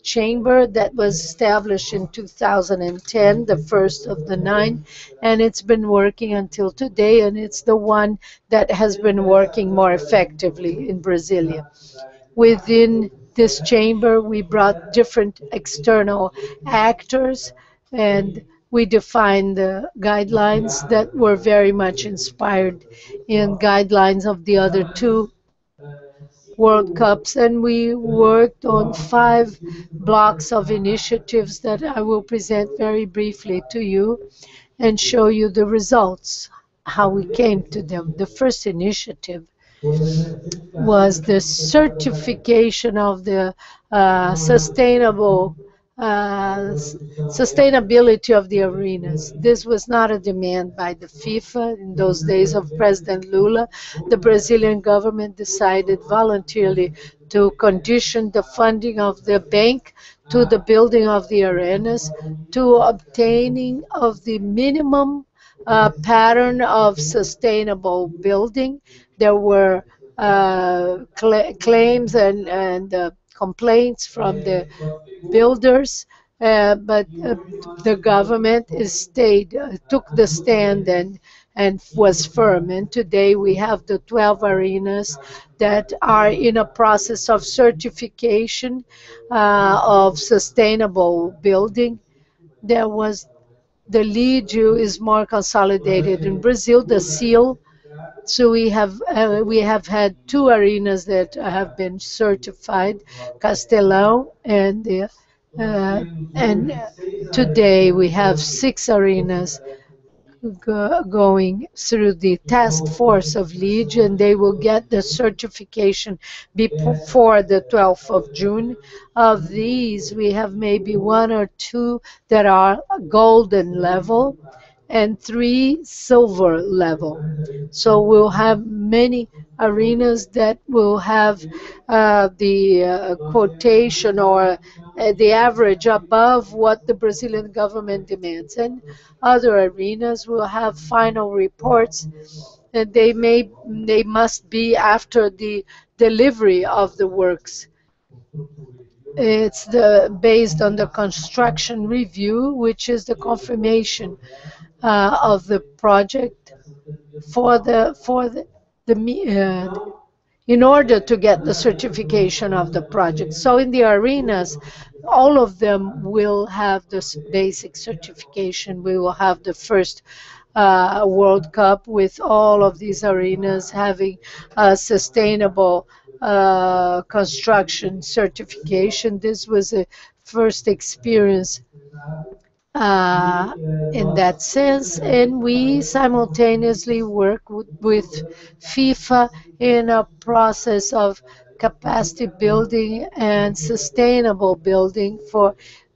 Speaker 1: chamber that was established in 2010, the first of the 9, and it's been working until today, and it's the one that has been working more effectively in Brasilia. Within this chamber, we brought different external actors, and we defined the guidelines that were very much inspired in guidelines of the other two World Cups, and we worked on 5 blocks of initiatives that I will present very briefly to you and show you the results, how we came to them. The first initiative was the certification of the sustainability of the arenas. This was not a demand by the FIFA in those days of President Lula. The Brazilian government decided voluntarily to condition the funding of the bank to the building of the arenas, to obtaining of the minimum pattern of sustainable building. There were claims and complaints from the builders, but the government took the stand and was firm. And today we have the 12 arenas that are in a process of certification of sustainable building. There was the LEED is more consolidated in Brazil, the seal. So we have had 2 arenas that have been certified, Castelão and today we have 6 arenas going through the task force of LEED, and they will get the certification before the 12th of June. Of these, we have maybe 1 or 2 that are golden level and 3 silver level. So we'll have many arenas that will have the quotation or the average above what the Brazilian government demands. And other arenas will have final reports, and they must be after the delivery of the works. It's based on the construction review, which is the confirmation of the project in order to get the certification of the project. So in the arenas, all of them will have this basic certification. We will have the first World Cup with all of these arenas having a sustainable construction certification. This was a first experience in that sense, and we simultaneously work with FIFA in a process of capacity building and sustainable building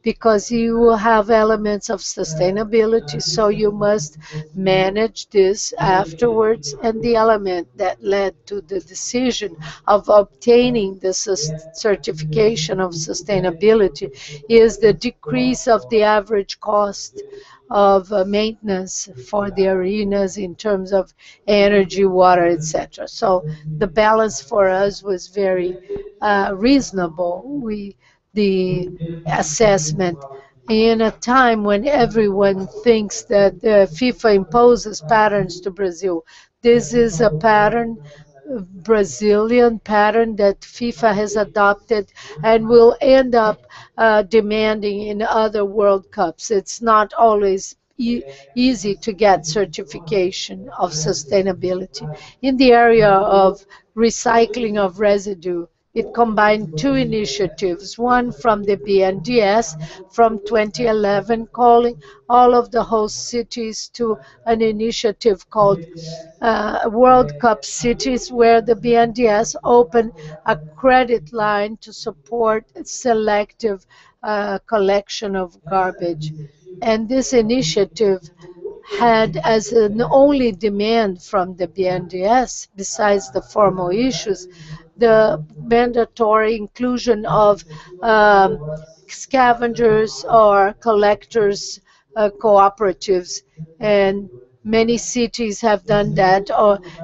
Speaker 1: because you will have elements of sustainability, so you must manage this afterwards. And the element that led to the decision of obtaining the certification of sustainability is the decrease of the average cost of maintenance for the arenas in terms of energy, water, etc. So the balance for us was very reasonable. The assessment in a time when everyone thinks that FIFA imposes patterns to Brazil. This is a pattern, Brazilian pattern that FIFA has adopted and will end up demanding in other World Cups. It's not always easy to get certification of sustainability. In the area of recycling of residue, it combined 2 initiatives, one from the BNDES from 2011, calling all of the host cities to an initiative called World Cup Cities, where the BNDES opened a credit line to support selective collection of garbage. And this initiative had as an only demand from the BNDES, besides the formal issues, the mandatory inclusion of scavengers or collectors cooperatives, and many cities have done that,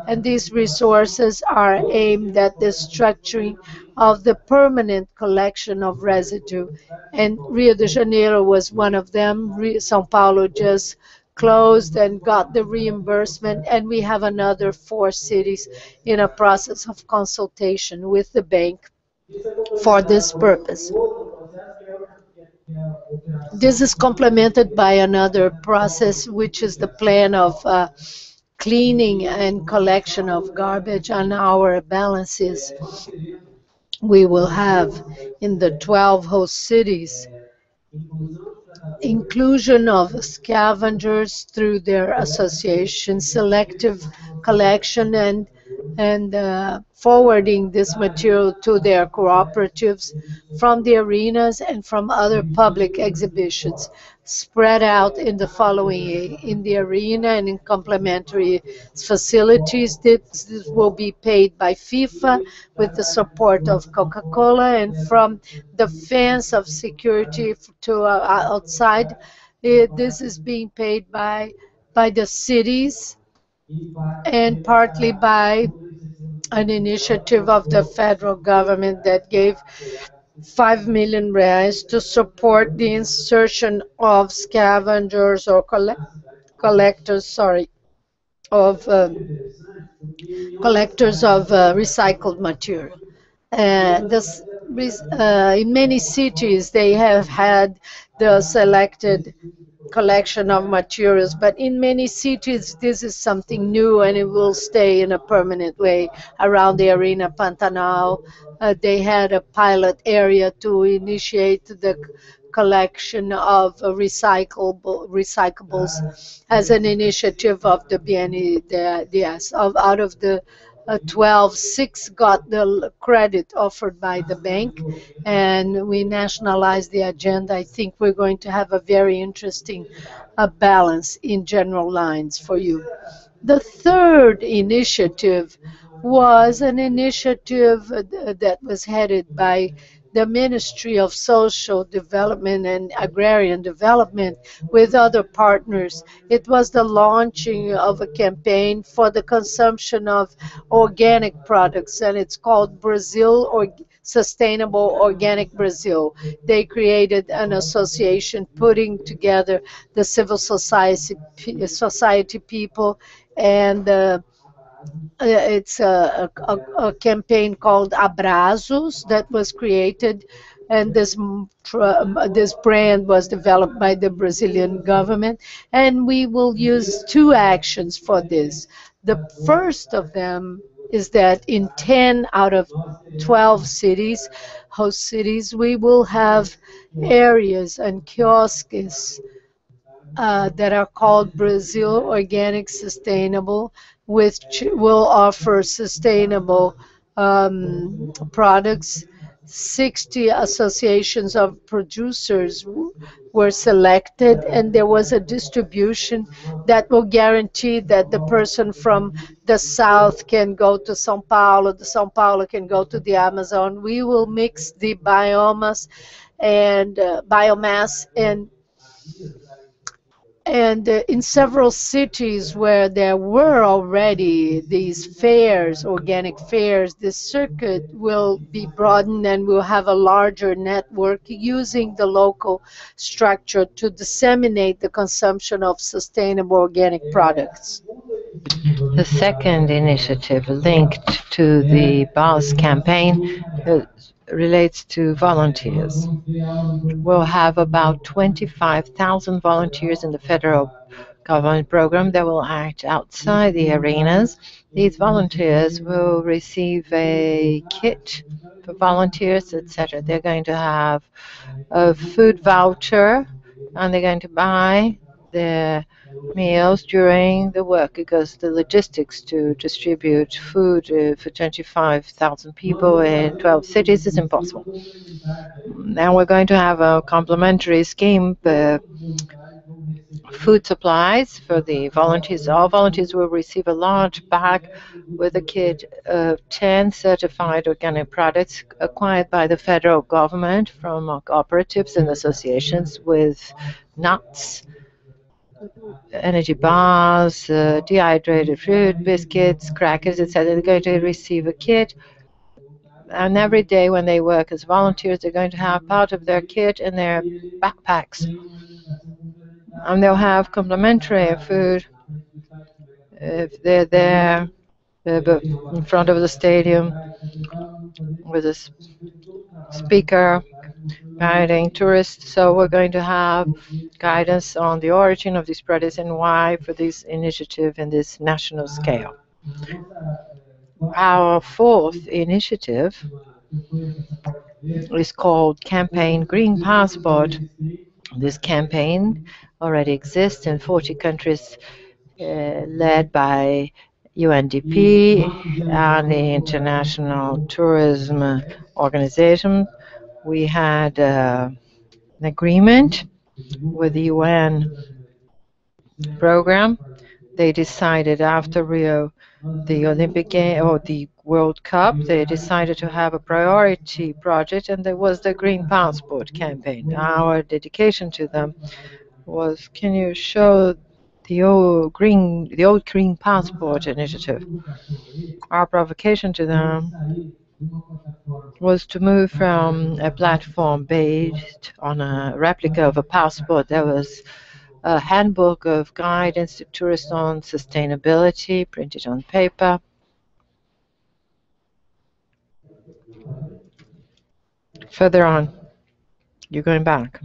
Speaker 1: and these resources are aimed at the structuring of the permanent collection of residue. And Rio de Janeiro was one of them. São Paulo just closed and got the reimbursement, and we have another 4 cities in a process of consultation with the bank for this purpose. This is complemented by another process, which is the plan of cleaning and collection of garbage on our balances. We will have in the 12 host cities inclusion of scavengers through their association, selective collection, and forwarding this material to their cooperatives from the arenas and from other public exhibitions, spread out in the following: in the arena and in complementary facilities. This will be paid by FIFA with the support of Coca-Cola, and from the fence of security to outside. This is being paid by the cities and partly by an initiative of the federal government that gave 5 million reais to support the insertion of scavengers or collectors, sorry, of collectors of recycled material. This, in many cities, they have had the selected collection of materials, but in many cities, this is something new and it will stay in a permanent way. Around the Arena Pantanal, they had a pilot area to initiate the collection of recyclables as an initiative of the BNDES. Out of the 12, 6 got the credit offered by the bank, and we nationalized the agenda. I think we're going to have a very interesting balance in general lines for you. The third initiative was an initiative that was headed by the Ministry of Social Development and Agrarian Development with other partners. It was the launching of a campaign for the consumption of organic products, and it's called Sustainable Organic Brazil. They created an association putting together the civil society people, and it's a campaign called Abrazos that was created, and this brand was developed by the Brazilian government, and we will use 2 actions for this. The first of them is that in 10 out of 12 cities, host cities, we will have areas and kiosks that are called Brazil Organic Sustainable, which will offer sustainable products. 60 associations of producers were selected, and there was a distribution that will guarantee that the person from the south can go to São Paulo, the São Paulo can go to the Amazon. We will mix the biomass and in several cities where there were already these fairs, organic fairs, this circuit will be broadened and we'll have a larger network using the local structure to disseminate the consumption of sustainable organic products.
Speaker 3: The second initiative linked to the BAS campaign relates to volunteers. We'll have about 25,000 volunteers in the federal government program that will act outside the arenas. These volunteers will receive a kit for volunteers, etc. They're going to have a food voucher, and they're going to buy their meals during the work, because the logistics to distribute food for 25,000 people in 12 cities is impossible. Now we're going to have a complementary scheme for food supplies for the volunteers. All volunteers will receive a large bag with a kit of 10 certified organic products acquired by the federal government from cooperatives and associations, with nuts, energy bars, dehydrated fruit, biscuits, crackers, etc. They're going to receive a kit, and every day when they work as volunteers, they're going to have part of their kit in their backpacks, and they'll have complimentary food if they're there in front of the stadium with speaker guiding tourists. So we're going to have guidance on the origin of these products and why for this initiative in this national scale. Our fourth initiative is called Campaign Green Passport. This campaign already exists in 40 countries, led by UNDP and the International Tourism Organization. We had an agreement with the UN program. They decided after Rio, the Olympic game or the World Cup, they decided to have a priority project, and there was the Green Passport campaign. Our dedication to them was, can you show the old Green Passport initiative? Our provocation to them was to move from a platform based on a replica of a passport that was a handbook of guidance to tourists on sustainability printed on paper. Further on, you're going back.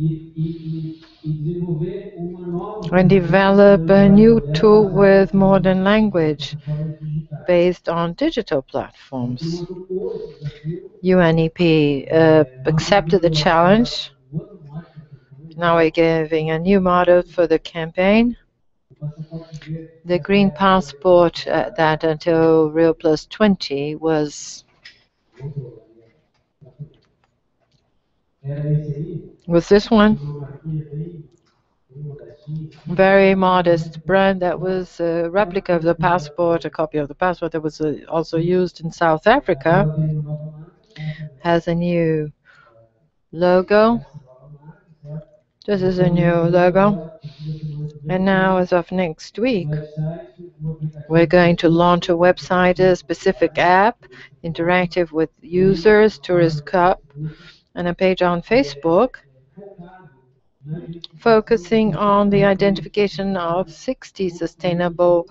Speaker 3: And develop a new tool with modern language based on digital platforms. UNEP accepted the challenge. Now we're giving a new model for the campaign. The Green Passport that until Rio Plus 20 was this one. Very modest brand that was a replica of the passport, a copy of the passport that was also used in South Africa. Has a new logo. This is a new logo. And now, as of next week, we're going to launch a website, a specific app, interactive with users, Tourist Cup, and a page on Facebook, focusing on the identification of 60 sustainable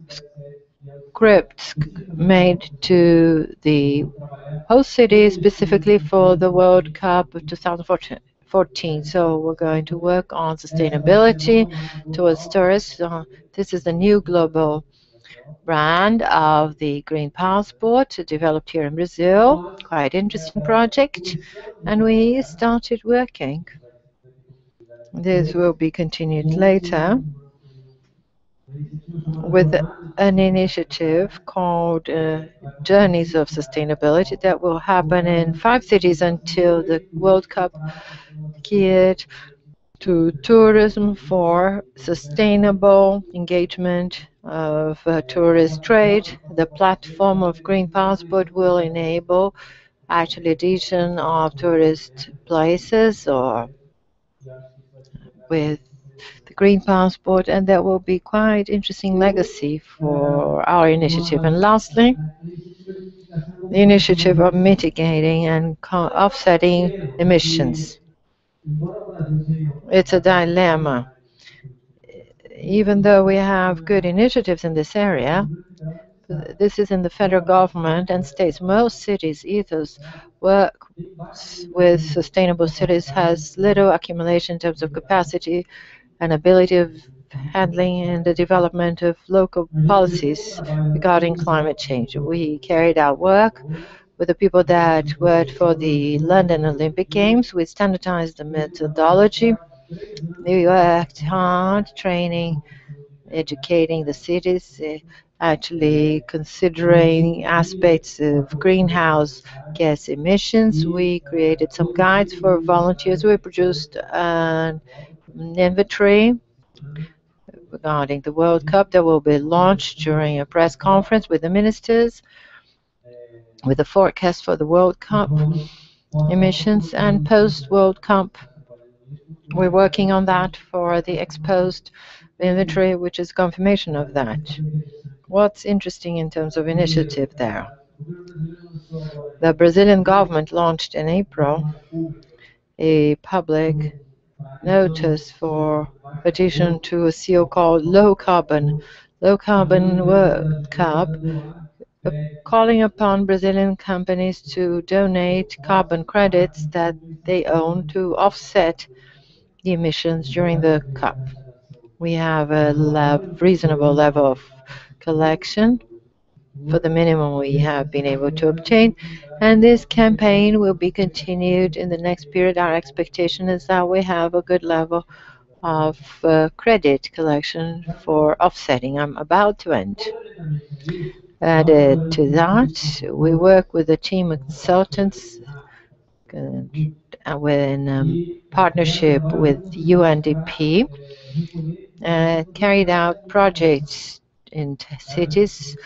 Speaker 3: scripts made to the host city specifically for the World Cup of 2014. So we're going to work on sustainability towards tourists. This is the new global brand of the Green Passport developed here in Brazil. Quite interesting project. And we started working. This will be continued later with an initiative called Journeys of Sustainability that will happen in 5 cities until the World Cup, geared to tourism for sustainable engagement of tourist trade. The platform of Green Passport will enable actually addition of tourist places or with the Green Passport, and that will be quite interesting legacy for our initiative. And lastly, the initiative of mitigating and offsetting emissions. It's a dilemma. Even though we have good initiatives in this area, this is in the federal government and states. Most cities' ethos work with sustainable cities has little accumulation in terms of capacity and ability of handling and the development of local policies regarding climate change. We carried out work with the people that worked for the London Olympic Games. We standardized the methodology. We worked hard training, educating the cities, actually considering aspects of greenhouse gas emissions. We created some guides for volunteers. We produced an inventory regarding the World Cup that will be launched during a press conference with the ministers, with a forecast for the World Cup emissions and post-World Cup. We're working on that for the exposed inventory, which is confirmation of that. What's interesting in terms of initiative there? The Brazilian government launched in April a public notice for addition to a seal called Low Carbon. Low Carbon World Cup calling upon Brazilian companies to donate carbon credits that they own to offset the emissions during the COP. We have a reasonable level of collection for the minimum we have been able to obtain, and this campaign will be continued in the next period. Our expectation is that we have a good level of credit collection for offsetting. I'm about to end. Added to that, we work with a team of consultants in partnership with UNDP, carried out projects in cities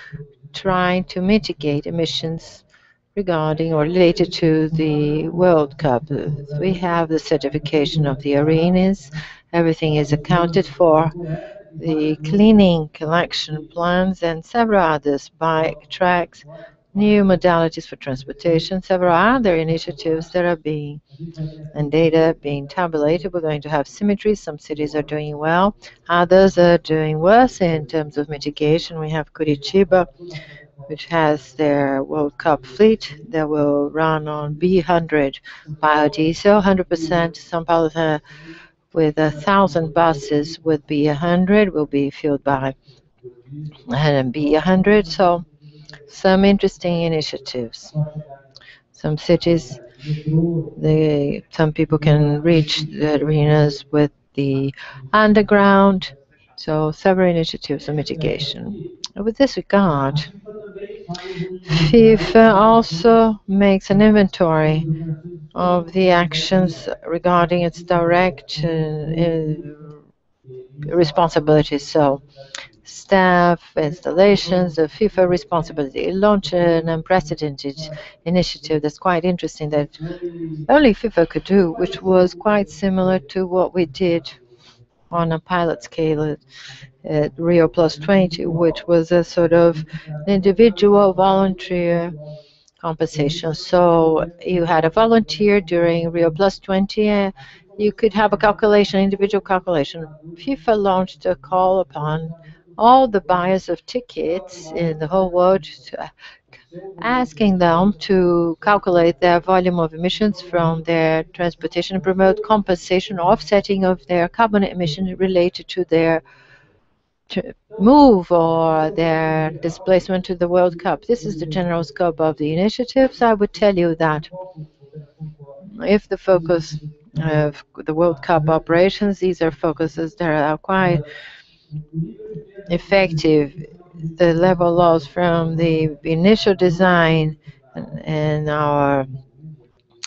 Speaker 3: trying to mitigate emissions regarding or related to the World Cup. We have the certification of the arenas. Everything is accounted for. The cleaning collection plans and several others, bike tracks, new modalities for transportation, several other initiatives that are being and data being tabulated. We're going to have symmetry. Some cities are doing well, others are doing worse in terms of mitigation. We have Curitiba, which has their World Cup fleet that will run on B100 biodiesel, 100%. São Paulo with 1,000 buses with B100 will be fueled by B100. So some interesting initiatives. Some cities, some people can reach the arenas with the underground. So several initiatives of mitigation. With this regard, FIFA also makes an inventory of the actions regarding its direct responsibilities. So staff, installations, the FIFA responsibility. It launched an unprecedented initiative that's quite interesting that only FIFA could do, which was quite similar to what we did on a pilot scale at Rio Plus 20, which was a sort of individual volunteer compensation. So you had a volunteer during Rio Plus 20, you could have a calculation, individual calculation. FIFA launched a call upon all the buyers of tickets in the whole world, asking them to calculate their volume of emissions from their transportation and promote compensation or offsetting of their carbon emissions related to their move or their displacement to the World Cup. This is the general scope of the initiatives. I would tell you that if the focus of the World Cup operations, these are focuses that are quite effective. The level loss from the initial design and our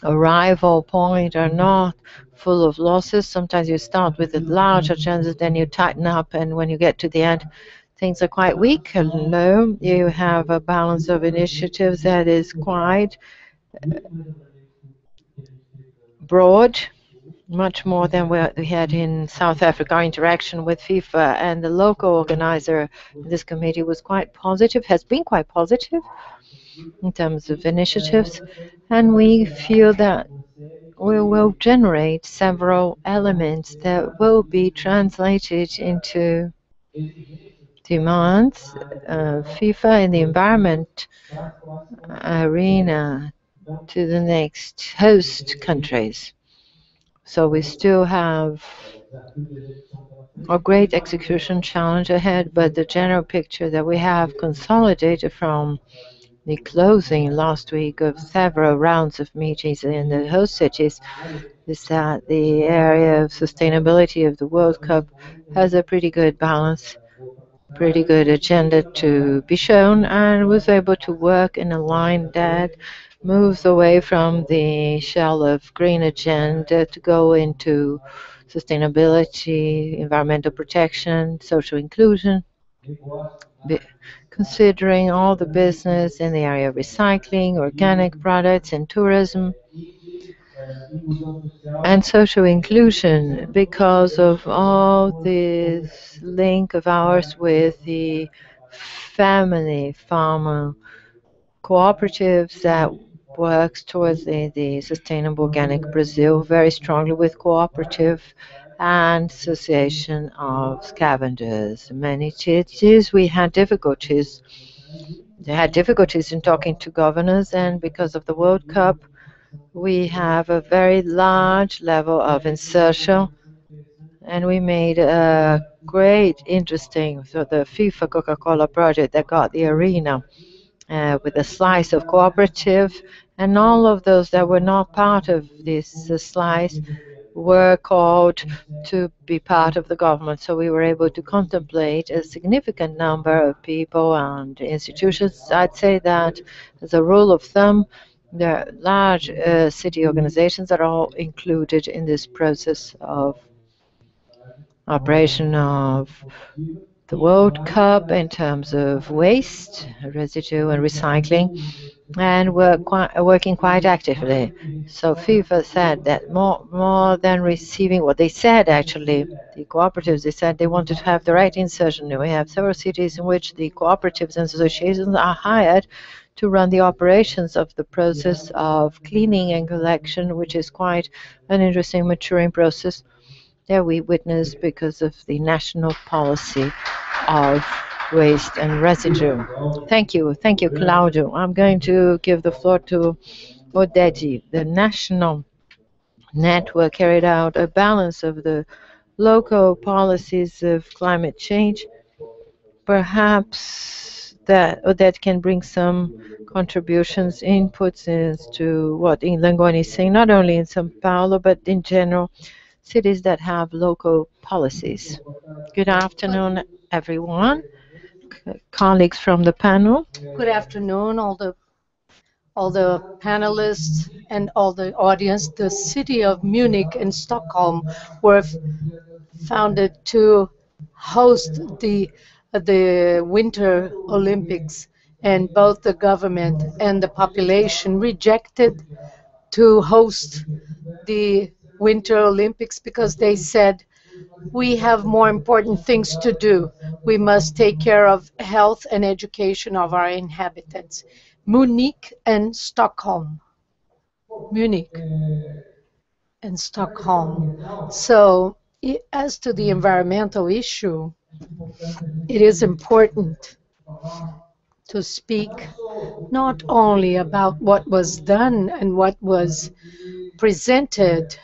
Speaker 3: arrival point are not full of losses. Sometimes you start with the larger chances, then you tighten up, and when you get to the end, things are quite weak and low. You have a balance of initiatives that is quite broad, much more than what we had in South Africa. Our interaction with FIFA and the local organizer in this committee was quite positive, has been quite positive in terms of initiatives, and we feel that we will generate several elements that will be translated into demands of FIFA in the environment arena to the next host countries. So we still have a great execution challenge ahead, but the general picture that we have consolidated from the closing last week of several rounds of meetings in the host cities is that the area of sustainability of the World Cup has a pretty good balance, pretty good agenda to be shown, and was able to work in a line that moves away from the shell of green agenda to go into sustainability, environmental protection, social inclusion, considering all the business in the area of recycling, organic products, and tourism, and social inclusion because of all this link of ours with the family farmer cooperatives that works towards the sustainable organic Brazil very strongly with cooperative and association of scavengers. Many cities we had difficulties they had difficulties in talking to governors, and because of the World Cup, we have a very large level of insertion, and we made a great, interesting, so the FIFA Coca-Cola project that got the arena with a slice of cooperative, and all of those that were not part of this slice were called to be part of the government. So we were able to contemplate a significant number of people and institutions. I'd say that as a rule of thumb, the large city organizations are all included in this process of operation of the World Cup in terms of waste, residue, and recycling, and we're working quite actively. So FIFA said that more than receiving what they said, actually, the cooperatives, they said they wanted to have the right insertion. We have several cities in which the cooperatives and associations are hired to run the operations of the process of cleaning and collection, which is quite an interesting maturing process that we witness because of the national policy of waste and residue. Thank you, Claudio. I'm going to give the floor to Odedi. The national network carried out a balance of the local policies of climate change. Perhaps that Odette can bring some contributions, inputs as to what Langoni is saying, not only in São Paulo, but in general, cities that have local policies. Good afternoon, everyone. Colleagues from the panel.
Speaker 1: Good afternoon, all the panelists and all the audience. The city of Munich and Stockholm were founded to host the Winter Olympics, and both the government and the population rejected to host the Winter Olympics because they said we have more important things to do. We must take care of health and education of our inhabitants. Munich and Stockholm. Munich and Stockholm. So, as to the environmental issue, it is important to speak not only about what was done and what was presented,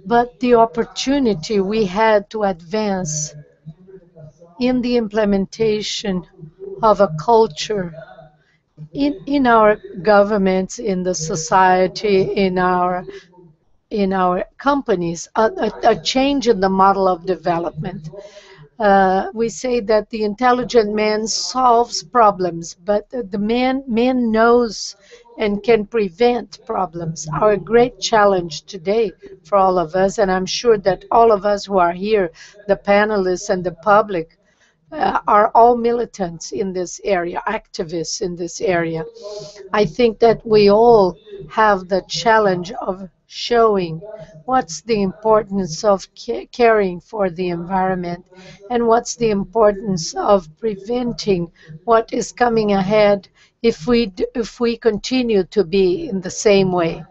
Speaker 1: but the opportunity we had to advance in the implementation of a culture in our governments, in the society, in our companies, a change in the model of development. We say that the intelligent man solves problems, but the man knows and can prevent problems. Our great challenge today for all of us, and I'm sure that all of us who are here, the panelists and the public, are all militants in this area, activists in this area. I think that we all have the challenge of showing what's the importance of caring for the environment and what's the importance of preventing what is coming ahead if we continue to be in the same way,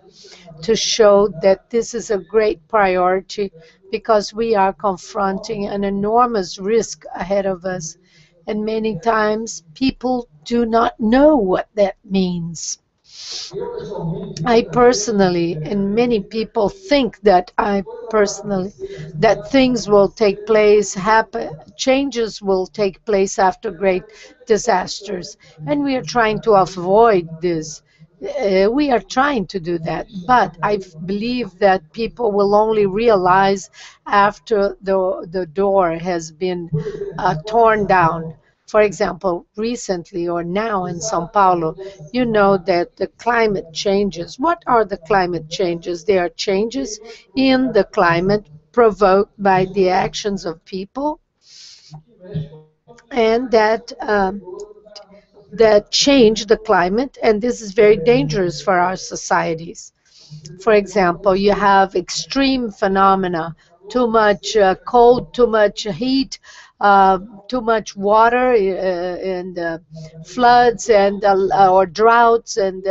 Speaker 1: to show that this is a great priority because we are confronting an enormous risk ahead of us, and many times people do not know what that means. I personally, and many people think that that things will take place, changes will take place after great disasters, and we are trying to avoid this. We are trying to do that, but I believe that people will only realize after the door has been torn down. For example, recently or now in São Paulo, you know that the climate changes. What are the climate changes? They are changes in the climate provoked by the actions of people, and that change the climate, and this is very dangerous for our societies. For example, you have extreme phenomena too much cold, too much heat, too much water, and floods and or droughts and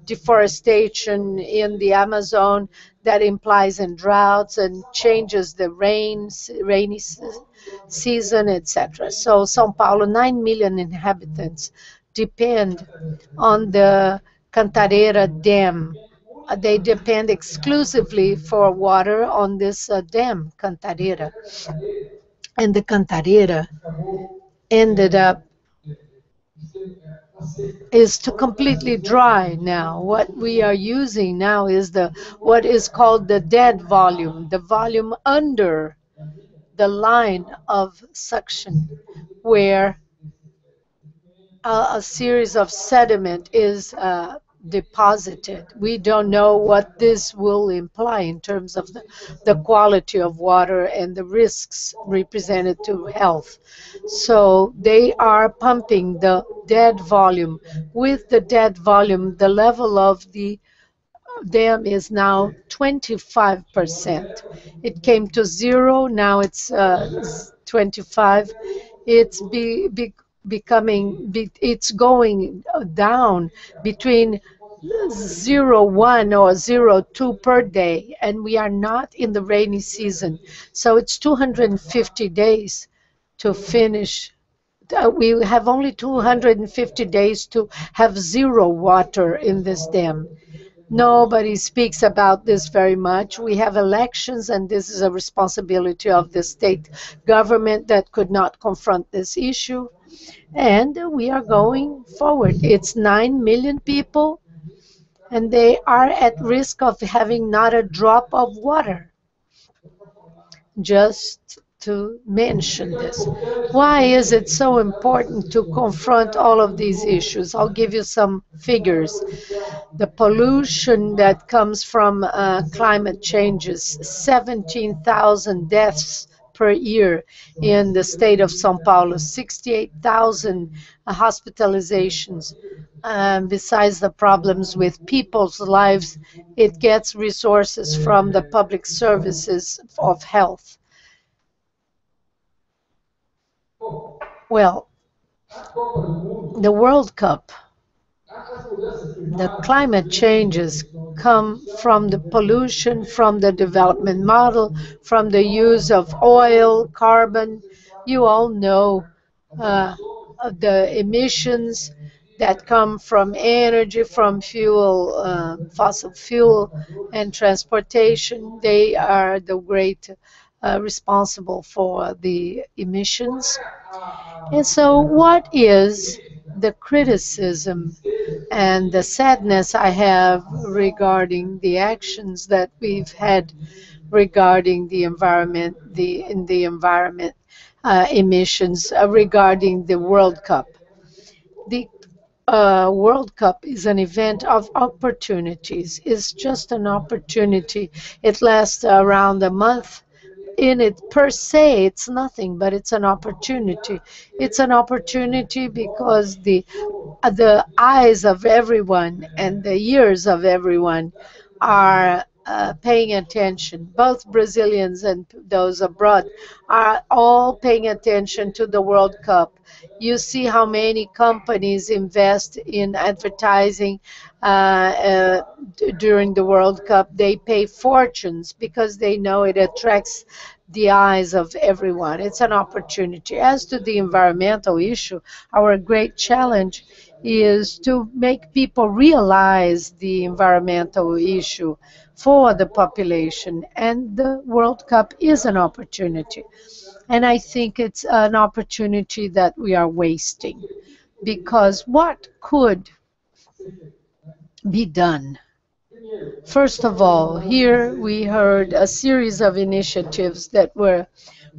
Speaker 1: deforestation in the Amazon that implies in droughts and changes the rainy season, etc. So São Paulo, 9 million inhabitants depend on the Cantareira Dam. They depend exclusively for water on this dam, Cantareira. And the Cantareira ended up is to completely dry now. What we are using now is what is called the dead volume, the volume under the line of suction, where a series of sediment is deposited. We don't know what this will imply in terms of the quality of water and the risks represented to health. So they are pumping the dead volume. With the dead volume, the level of the dam is now 25%. It came to zero, now it's 25. It's it's going down between 0.1 or 0.2 per day, and we are not in the rainy season. So it's 250 days to finish. We have only 250 days to have zero water in this dam. Nobody speaks about this very much. We have elections, and this is a responsibility of the state government that could not confront this issue. And we are going forward. It's 9 million people, and they are at risk of having not a drop of water. Just to mention this. Why is it so important to confront all of these issues? I'll give you some figures. The pollution that comes from climate changes, 17,000 deaths per year in the state of São Paulo, 68,000 hospitalizations. Besides the problems with people's lives, it gets resources from the public services of health. Well, the World Cup, the climate changes come from the pollution, from the development model, from the use of oil, carbon. You all know the emissions that come from energy, from fuel, fossil fuel, and transportation. They are the great responsible for the emissions. And so what is the criticism and the sadness I have regarding the actions that we've had regarding the environment, emissions, regarding the World Cup? The World Cup is an event of opportunities. It's just an opportunity. It lasts around a month. In it per se, it's nothing, but it's an opportunity. It's an opportunity because the eyes of everyone and the ears of everyone are paying attention. Both Brazilians and those abroad are all paying attention to the World Cup. You see how many companies invest in advertising during the World Cup. They pay fortunes because they know it attracts the eyes of everyone. It's an opportunity. As to the environmental issue, our great challenge is to make people realize the environmental issue for the population, and the World Cup is an opportunity. And I think it's an opportunity that we are wasting, because what could be done? First of all, here we heard a series of initiatives that were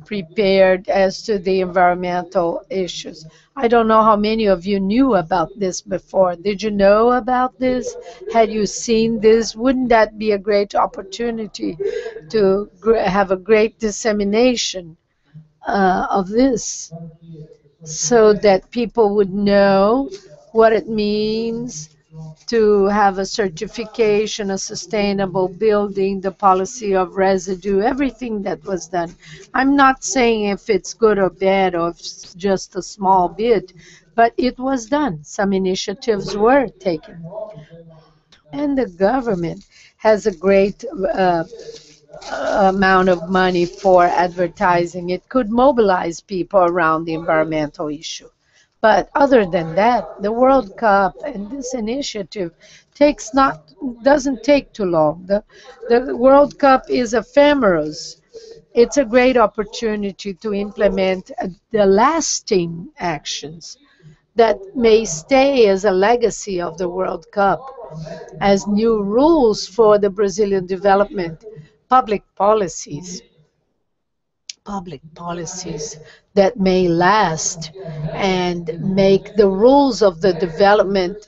Speaker 1: prepared as to the environmental issues. I don't know how many of you knew about this before. Did you know about this? Had you seen this? Wouldn't that be a great opportunity to have a great dissemination of this, so that people would know what it means to have a certification, a sustainable building, the policy of residue, everything that was done. I'm not saying if it's good or bad or if it's just a small bit, but it was done. Some initiatives were taken. And the government has a great amount of money for advertising. It could mobilize people around the environmental issue. But other than that, the World Cup and this initiative doesn't take too long. The World Cup is ephemeral. It's a great opportunity to implement the lasting actions that may stay as a legacy of the World Cup, as new rules for the Brazilian development, public policies, public policies that may last and make the rules of the development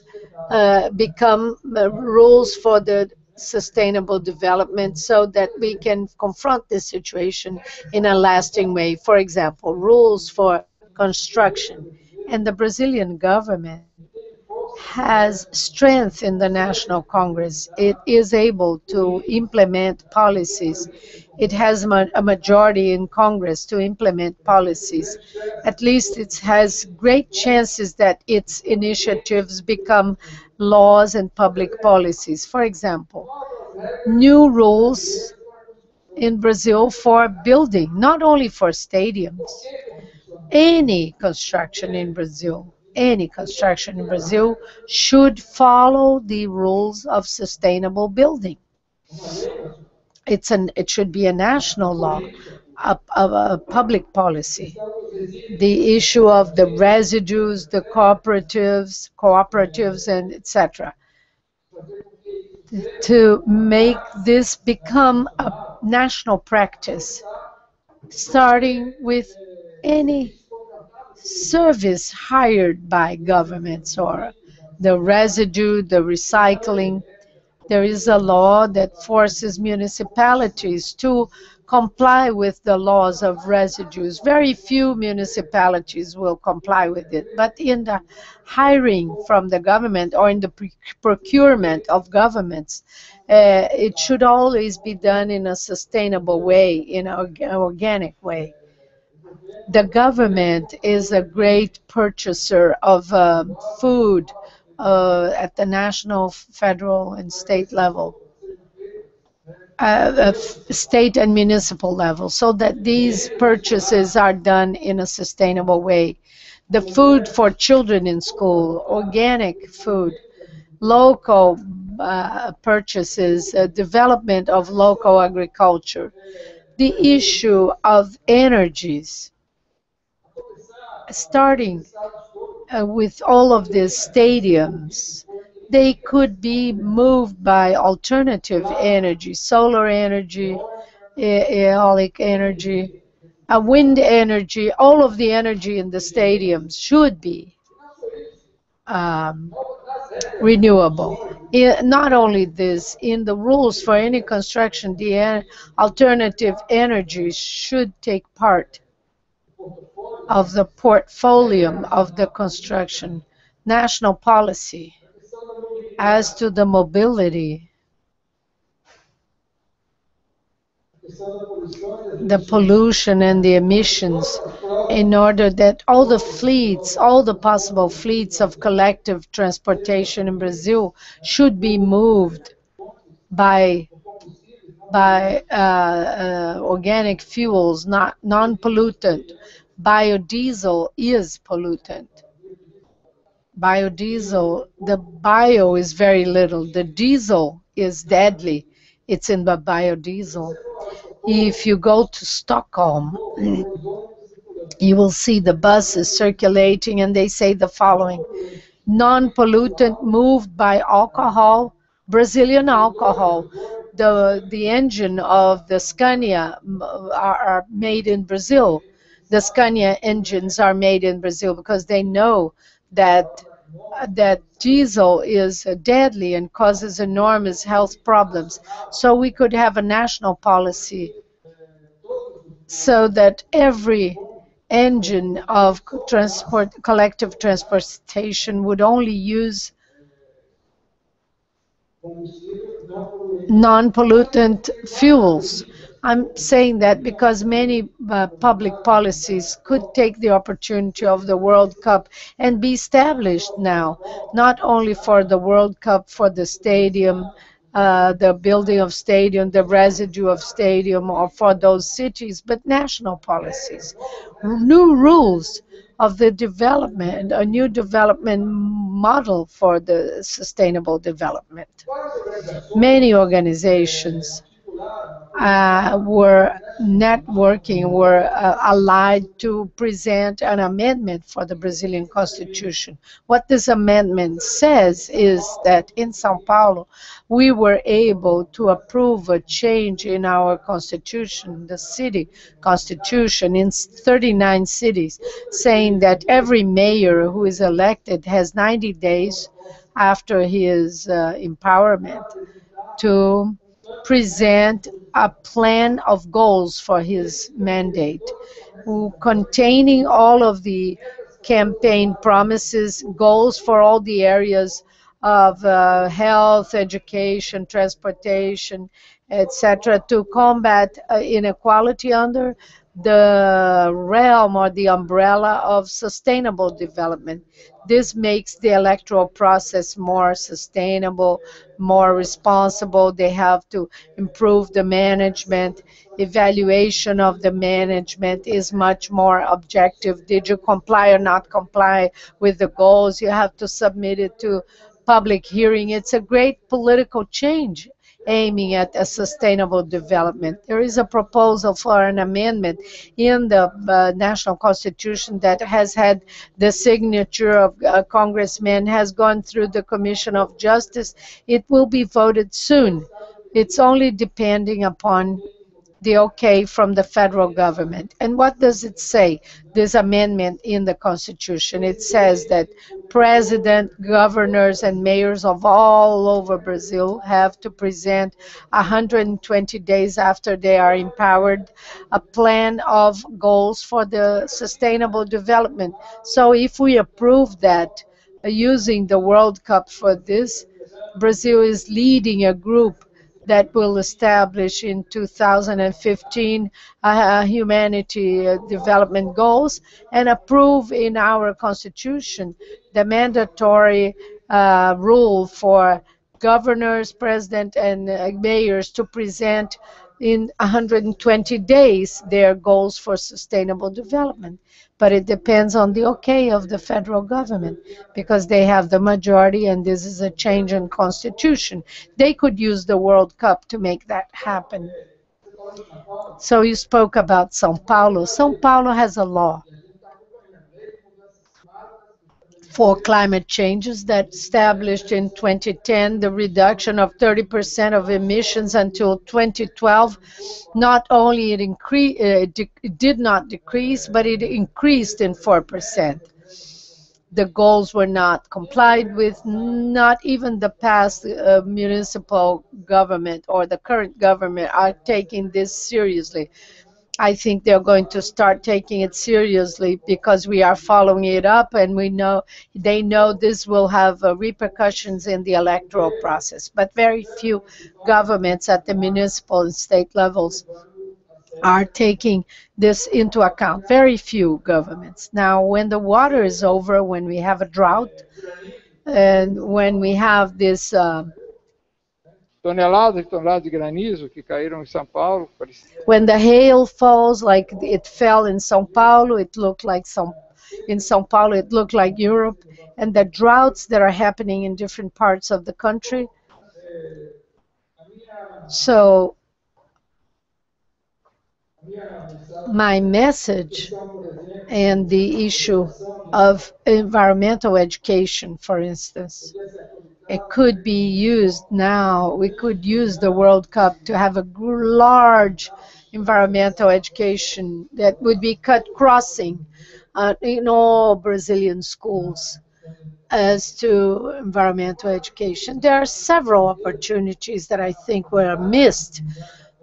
Speaker 1: become rules for the sustainable development so that we can confront this situation in a lasting way. For example, rules for construction. And the Brazilian government has strength in the National Congress. It is able to implement policies. It has a majority in Congress to implement policies. At least it has great chances that its initiatives become laws and public policies. For example, new rules in Brazil for building, not only for stadiums, any construction in Brazil should follow the rules of sustainable building. It should be a national law, a public policy. The issue of the residues, the cooperatives, and etc. To make this become a national practice, starting with any service hired by governments or the residue, the recycling. There is a law that forces municipalities to comply with the laws of residues. Very few municipalities will comply with it, but in the hiring from the government or in the procurement of governments, it should always be done in a sustainable way, in an organic way. The government is a great purchaser of food at the national, federal, and state level, state and municipal level, so that these purchases are done in a sustainable way. The food for children in school, organic food, local purchases, development of local agriculture, the issue of energies, starting with all of these stadiums, they could be moved by alternative energy, solar energy, aeolic energy, wind energy. All of the energy in the stadiums should be renewable. Not only this, in the rules for any construction, the alternative energy should take part of the portfolio of the construction national policy. As to the mobility, the pollution and the emissions, in order that all the fleets, all the possible fleets of collective transportation in Brazil should be moved by organic fuels, not non-pollutant. Biodiesel is pollutant. Biodiesel, the bio is very little. The diesel is deadly. It's in the biodiesel. If you go to Stockholm, you will see the buses circulating and they say the following: non-pollutant moved by alcohol, Brazilian alcohol. The engine of the Scania are made in Brazil. The Scania engines are made in Brazil because they know that diesel is deadly and causes enormous health problems. So we could have a national policy so that every engine of collective transportation would only use non-pollutant fuels. I'm saying that because many public policies could take the opportunity of the World Cup and be established now, not only for the World Cup, for the stadium, the building of stadium, the residue of stadium, or for those cities, but national policies, new rules of the development, a new development model for the sustainable development. Many organizations were networking, were allied to present an amendment for the Brazilian Constitution. What this amendment says is that in São Paulo, we were able to approve a change in our constitution, the city constitution, in 39 cities, saying that every mayor who is elected has 90 days after his empowerment to present a plan of goals for his mandate, containing all of the campaign promises, goals for all the areas of health, education, transportation, etc., to combat inequality under the realm or the umbrella of sustainable development. This makes the electoral process more sustainable, more responsible. They have to improve the management. Evaluation of the management is much more objective. Did you comply or not comply with the goals? You have to submit it to public hearing. It's a great political change aiming at a sustainable development. There is a proposal for an amendment in the national constitution that has had the signature of congressmen, has gone through the Commission of Justice. It will be voted soon. It's only depending upon the okay from the federal government. And what does it say, this amendment in the Constitution? It says that president, governors, and mayors of all over Brazil have to present 120 days after they are empowered a plan of goals for the sustainable development. So if we approve that, using the World Cup for this, Brazil is leading a group that will establish in 2015 humanity development goals and approve in our constitution the mandatory rule for governors, president, and mayors to present in 120 days their goals for sustainable development. But it depends on the okay of the federal government because they have the majority and this is a change in constitution. They could use the World Cup to make that happen. So you spoke about São Paulo. São Paulo has a law for climate changes that established in 2010 the reduction of 30% of emissions until 2012. Not only it did not decrease, but it increased in 4%. The goals were not complied with, not even the past municipal government or the current government are taking this seriously. I think they're going to start taking it seriously because we are following it up and they know this will have repercussions in the electoral process. But very few governments at the municipal and state levels are taking this into account. Very few governments. Now, when the water is over, when we have a drought, and when we have this
Speaker 6: toneladas e toneladas de granizo que caíram em São Paulo.
Speaker 1: When the hail falls, like it fell in São Paulo, it looked like in São Paulo, it looked like Europe, and the droughts that are happening in different parts of the country. So my message and the issue of environmental education, for instance, it could be used now. We could use the World Cup to have a large environmental education that would be cut crossing in all Brazilian schools as to environmental education. There are several opportunities that I think were missed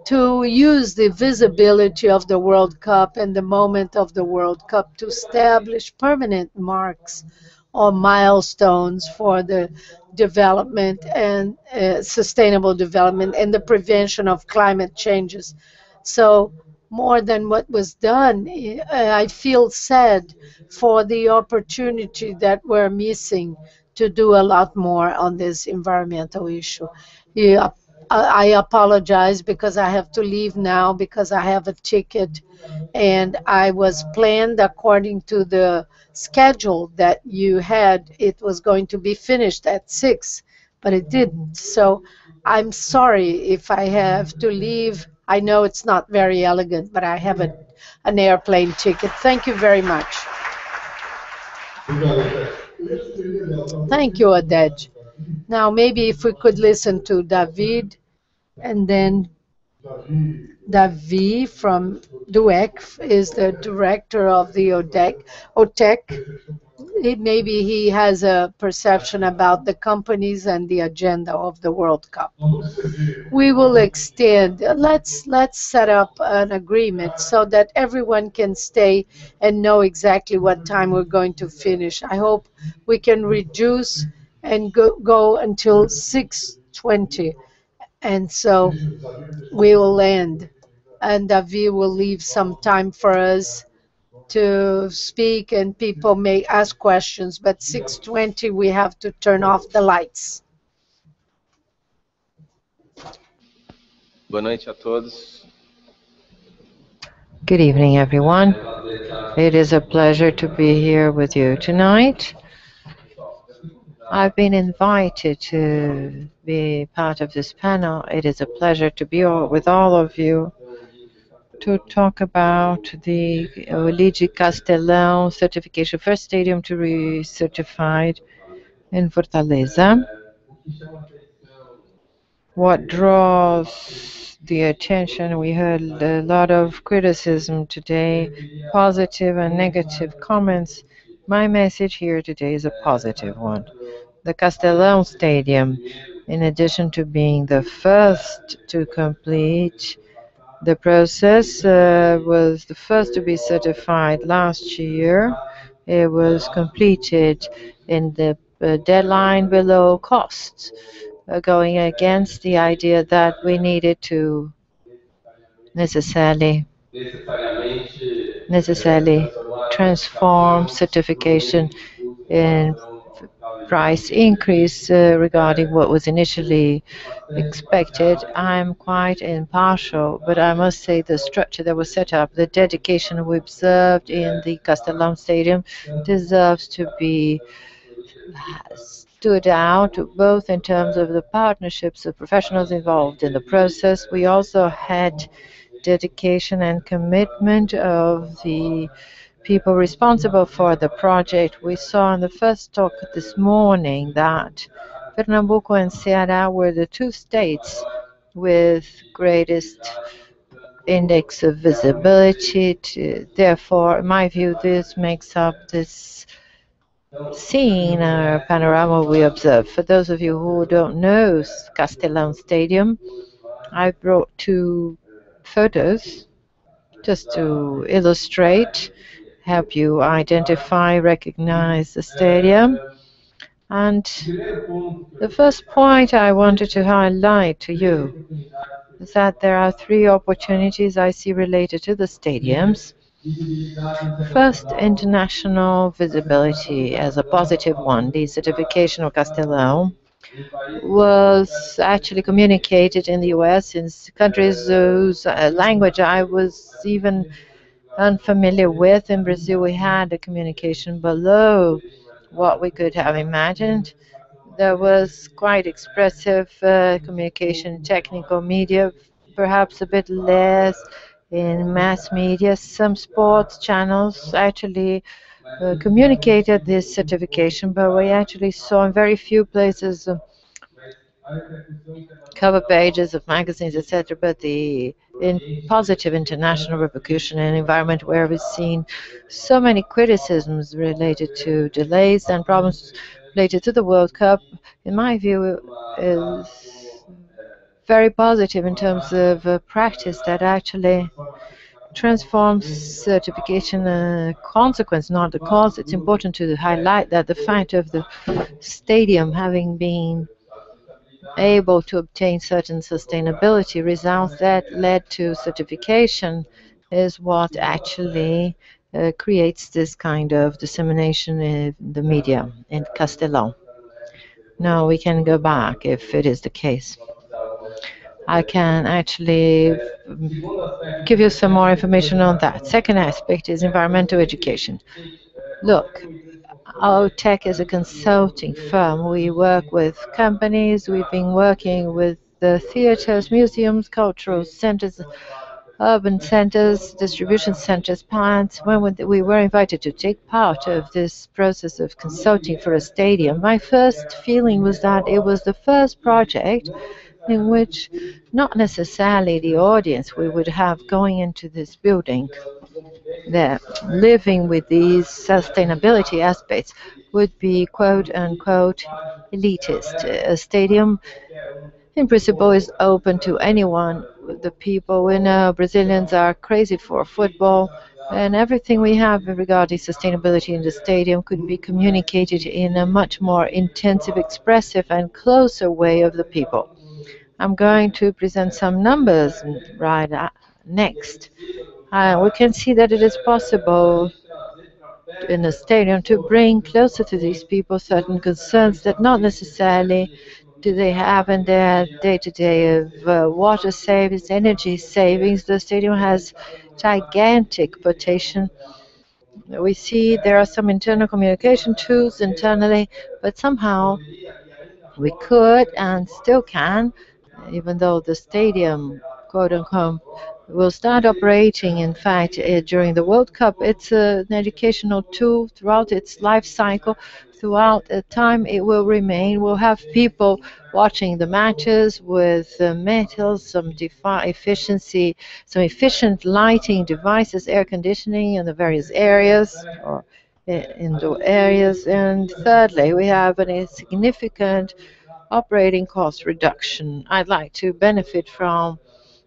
Speaker 1: to use the visibility of the World Cup and the moment of the World Cup to establish permanent marks or milestones for the development and sustainable development and the prevention of climate changes. So more than what was done, I feel sad for the opportunity that we're missing to do a lot more on this environmental issue. Yeah, I apologize because I have to leave now because I have a ticket and I was planned according to the schedule that you had. It was going to be finished at 6, but it didn't. So I'm sorry if I have to leave. I know it's not very elegant, but I have an airplane ticket. Thank you very much. Thank you, Adej. Now, maybe if we could listen to David and then Davi from DUEC is the director of the OTEC. Maybe he has a perception about the companies and the agenda of the World Cup. We will extend. Let's set up an agreement so that everyone can stay and know exactly what time we're going to finish. I hope we can reduce and go until 6:20, and so we will end. And Davi will leave some time for us to speak and people may ask questions, but 6:20 we have to turn off the lights.
Speaker 7: Boa noite a todos.
Speaker 3: Good evening, everyone. It is a pleasure to be here with you tonight. I've been invited to be part of this panel. It is a pleasure to be with all of you to talk about the Luigi Castelão certification, first stadium to be certified in Fortaleza. What draws the attention, we heard a lot of criticism today, positive and negative comments. My message here today is a positive one. The Castelão Stadium, in addition to being the first to complete the process, was the first to be certified last year. It was completed in the deadline below costs, going against the idea that we needed to necessarily transform certification in price increase regarding what was initially expected. I'm quite impartial, but I must say the structure that was set up, the dedication we observed in the Castelão Stadium deserves to be stood out, both in terms of the partnerships of professionals involved in the process. We also had dedication and commitment of the people responsible for the project. We saw in the first talk this morning that Pernambuco and Ceará were the two states with greatest index of visibility. Therefore, in my view, this makes up this scene or panorama we observe. For those of you who don't know Castelão Stadium, I brought two photos just to illustrate, help you identify, recognize the stadium. And the first point I wanted to highlight to you is that there are three opportunities I see related to the stadiums. First, international visibility as a positive one. The certification of Castelão was actually communicated in the US in countries whose language I was even unfamiliar with. In Brazil, we had a communication below what we could have imagined. There was quite expressive communication, technical media, perhaps a bit less in mass media. Some sports channels actually communicated this certification, but we actually saw in very few places cover pages of magazines, etc. But the positive international repercussion in an environment where we've seen so many criticisms related to delays and problems related to the World Cup, in my view, is very positive in terms of practice that actually transforms certification a consequence, not the cause. It's important to highlight that the fact of the stadium having been able to obtain certain sustainability results that led to certification is what actually creates this kind of dissemination in the media in Castellón. Now we can go back if it is the case. I can actually give you some more information on that. Second aspect is environmental education. Look, OTEC is a consulting firm. We work with companies. We've been working with the theaters, museums, cultural centers, urban centers, distribution centers, plants. When we were invited to take part of this process of consulting for a stadium, my first feeling was that it was the first project in which not necessarily the audience we would have going into this building, that living with these sustainability aspects would be quote unquote elitist. A stadium in principle is open to anyone. The people we know, Brazilians are crazy for football, and everything we have regarding sustainability in the stadium could be communicated in a much more intensive, expressive, and closer way of the people. I'm going to present some numbers right next. We can see that it is possible in a stadium to bring closer to these people certain concerns that not necessarily do they have in their day-to-day of water savings, energy savings. The stadium has gigantic potential. We see there are some internal communication tools internally, but somehow we could and still can, even though the stadium, quote unquote, will start operating, in fact, during the World Cup. It's an educational tool throughout its life cycle. Throughout the time it will remain, we'll have people watching the matches with metals, some efficiency, some efficient lighting devices, air conditioning in the various areas or indoor areas. And thirdly, we have a significant operating cost reduction. I'd like to benefit from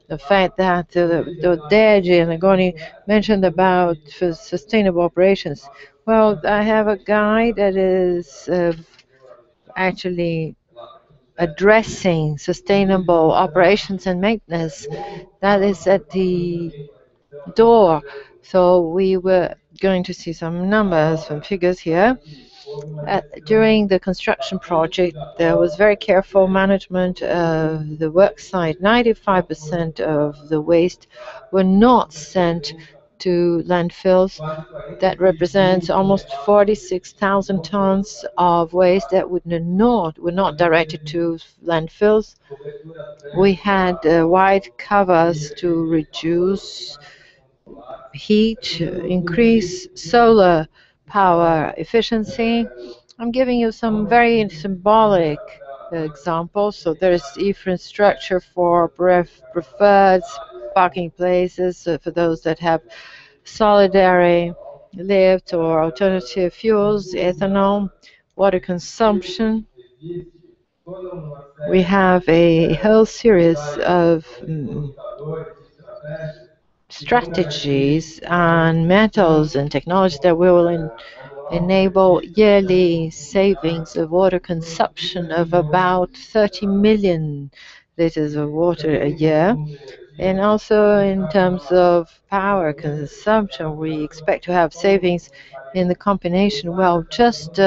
Speaker 3: the fact that the DEG and Agoni mentioned about for sustainable operations. Well, I have a guide that is actually addressing sustainable operations and maintenance. That is at the door. So we were going to see some numbers, some figures here. During the construction project, there was very careful management of the work site. 95% of the waste were not sent to landfills. That represents almost 46,000 tons of waste that were not directed to landfills. We had wide covers to reduce heat, increase solar power efficiency. I'm giving you some very symbolic examples. So there's infrastructure for preferred parking places for those that have solidary lift or alternative fuels, ethanol, water consumption. We have a whole series of strategies and methods and technologies that will enable yearly savings of water consumption of about 30 million liters of water a year. And also in terms of power consumption, we expect to have savings in the combination. Well, just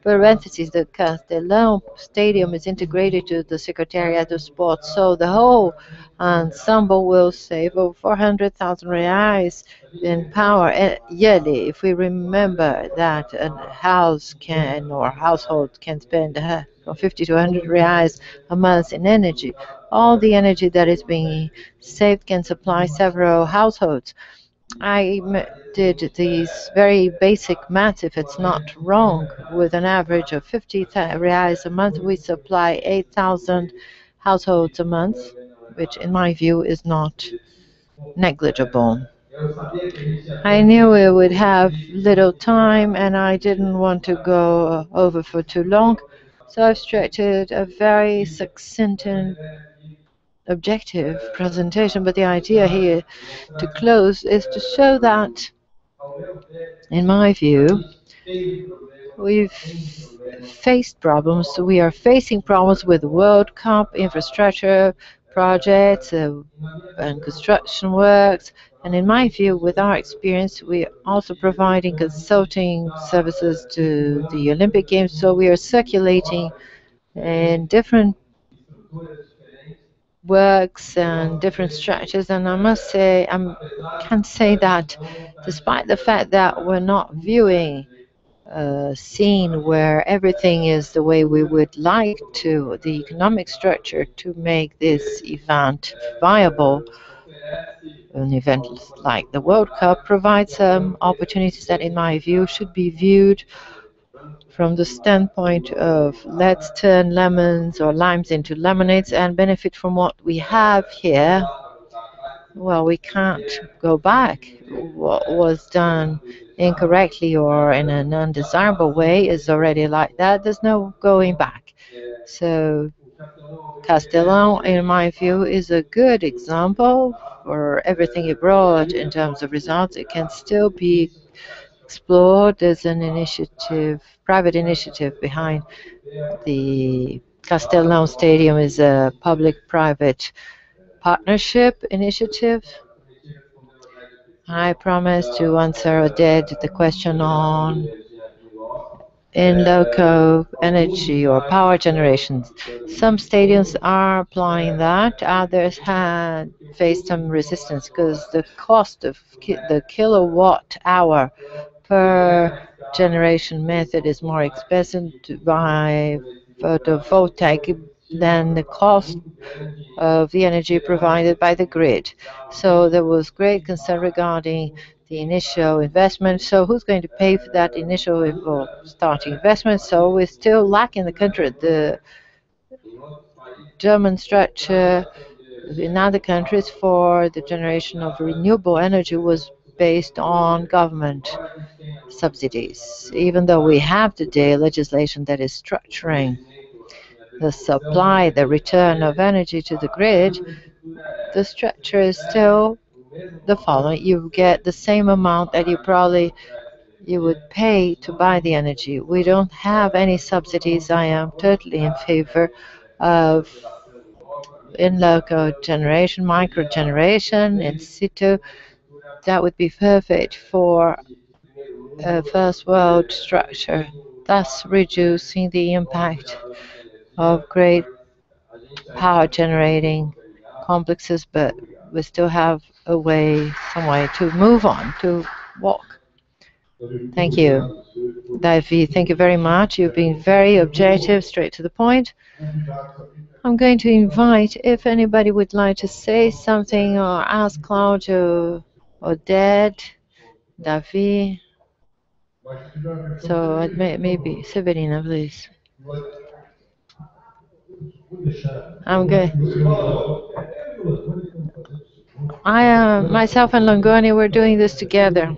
Speaker 3: parentheses, the Castellão Stadium is integrated to the Secretariat of Sports, so the whole ensemble will save over 400,000 reais in power yearly. If we remember that a house can or household can spend from 50 to 100 reais a month in energy, all the energy that is being saved can supply several households. I did these very basic maths, if it's not wrong, with an average of 50 reais a month, we supply 8,000 households a month, which in my view is not negligible. I knew we would have little time and I didn't want to go over for too long, so I've structured a very succinct objective presentation, but the idea here to close is to show that, in my view, we've faced problems. We are facing problems with World Cup infrastructure projects and construction works. And in my view, with our experience, we are also providing consulting services to the Olympic Games. So we are circulating in different works and different structures. And I must say, I can say that despite the fact that we're not viewing a scene where everything is the way we would like to, the economic structure to make this event viable, an event like the World Cup provides some opportunities that, in my view, should be viewed from the standpoint of let's turn lemons or limes into lemonades and benefit from what we have here. Well, we can't go back. What was done incorrectly or in an undesirable way is already like that. There's no going back. So Castelão, in my view, is a good example for everything it brought in terms of results. It can still be explored. There's an initiative, private initiative behind the Castelão Stadium is a public-private partnership initiative. I promised to answer Oded the question on in local energy or power generations. Some stadiums are applying that. Others had faced some resistance because the cost of the kilowatt hour per generation method is more expensive by photovoltaic than the cost of the energy provided by the grid. So there was great concern regarding the initial investment. So who's going to pay for that initial starting investment? So we're still lacking the country. The German structure in other countries for the generation of renewable energy was based on government subsidies. Even though we have today legislation that is structuring the supply, the return of energy to the grid, the structure is still the following. You get the same amount that you would pay to buy the energy. We don't have any subsidies. I am totally in favor of in local generation, micro generation, in situ. That would be perfect for a first world structure, thus reducing the impact of great power generating complexes, but we still have some way to move on, to walk. Thank you, Davi. Thank you very much. You've been very objective, straight to the point. I'm going to invite if anybody would like to say something or ask Claudio or Dad, Davi. So maybe Severina, please. I'm good. Myself and Langoni, we're doing this together.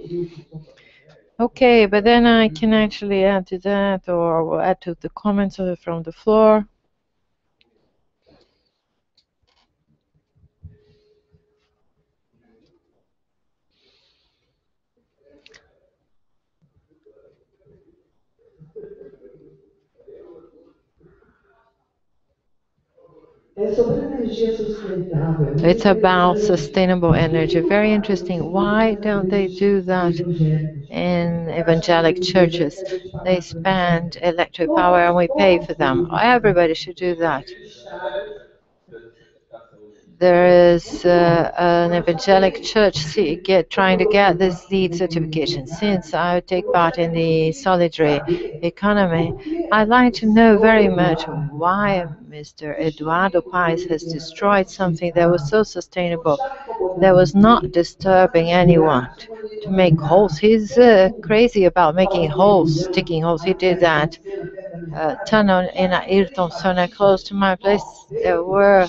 Speaker 3: Okay, but then I can actually add to that or add to the comments from the floor. It's about sustainable energy. Very interesting. Why don't they do that in evangelic churches? They spend electric power and we pay for them. Everybody should do that. There is an evangelic church trying to get this LEED certification. Since I take part in the solidary economy, I'd like to know very much why Mr. Eduardo Paes has destroyed something that was so sustainable, that was not disturbing anyone to make holes. He's crazy about making holes, sticking holes. He did that tunnel in Ayrton Senna close to my place. There were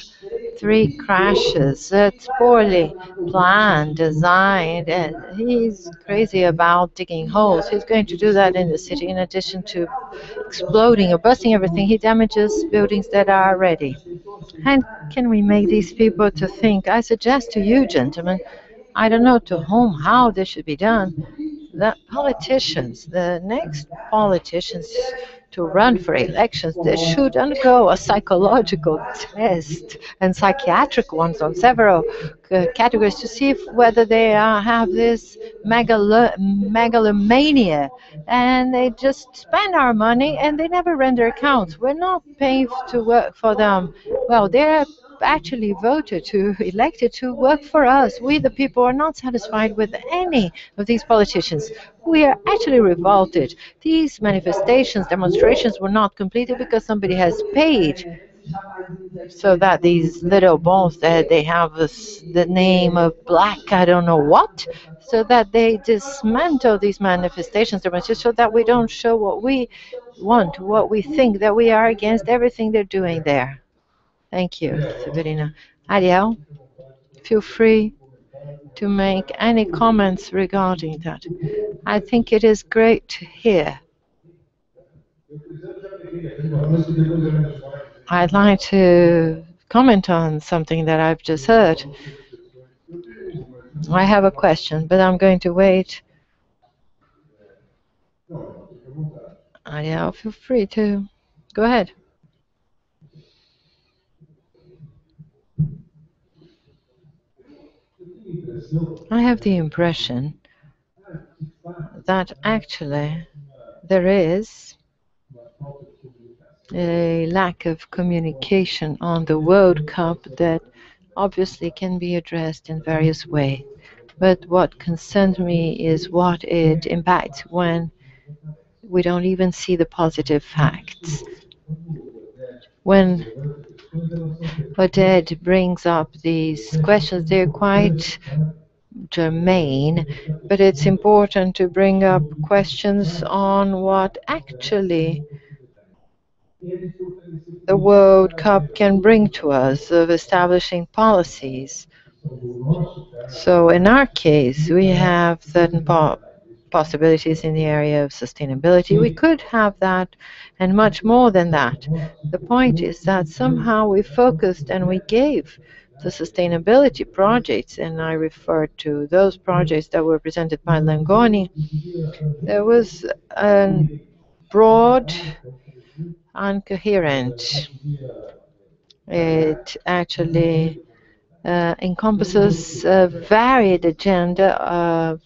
Speaker 3: 3 crashes. It's poorly planned, designed, and he's crazy about digging holes. He's going to do that in the city. In addition to exploding or busting everything, he damages buildings that are ready. And can we make these people to think? I suggest to you, gentlemen, I don't know to whom, how this should be done, that politicians, the next politicians to run for elections, they should undergo a psychological test and psychiatric ones on several categories to see whether they have this megalomania, and they just spend our money and they never render accounts. We're not paying to work for them. Well, they're actually elected to work for us. We, the people, are not satisfied with any of these politicians. We are actually revolted. These manifestations, demonstrations were not completed because somebody has paid so that these little bombs that they have the name of black, I don't know what, so that they dismantle these manifestations, demonstrations, so that we don't show what we want, what we think, that we are against everything they're doing there. Thank you, Severina. Ariel, feel free to make any comments regarding that. I think it is great to hear. I'd like to comment on something that I've just heard. I have a question, but I'm going to wait. Ariel, feel free to go ahead. I have the impression that actually there is a lack of communication on the World Cup that obviously can be addressed in various ways. But what concerns me is what it impacts when we don't even see the positive facts. When Oded brings up these questions, they're quite germane, but it's important to bring up questions on what actually the World Cup can bring to us of establishing policies. So in our case, we have certain possibilities in the area of sustainability. We could have that and much more than that. The point is that somehow we focused and we gave the sustainability projects, and I refer to those projects that were presented by Langoni. There was a broad and coherent. It actually encompasses a varied agenda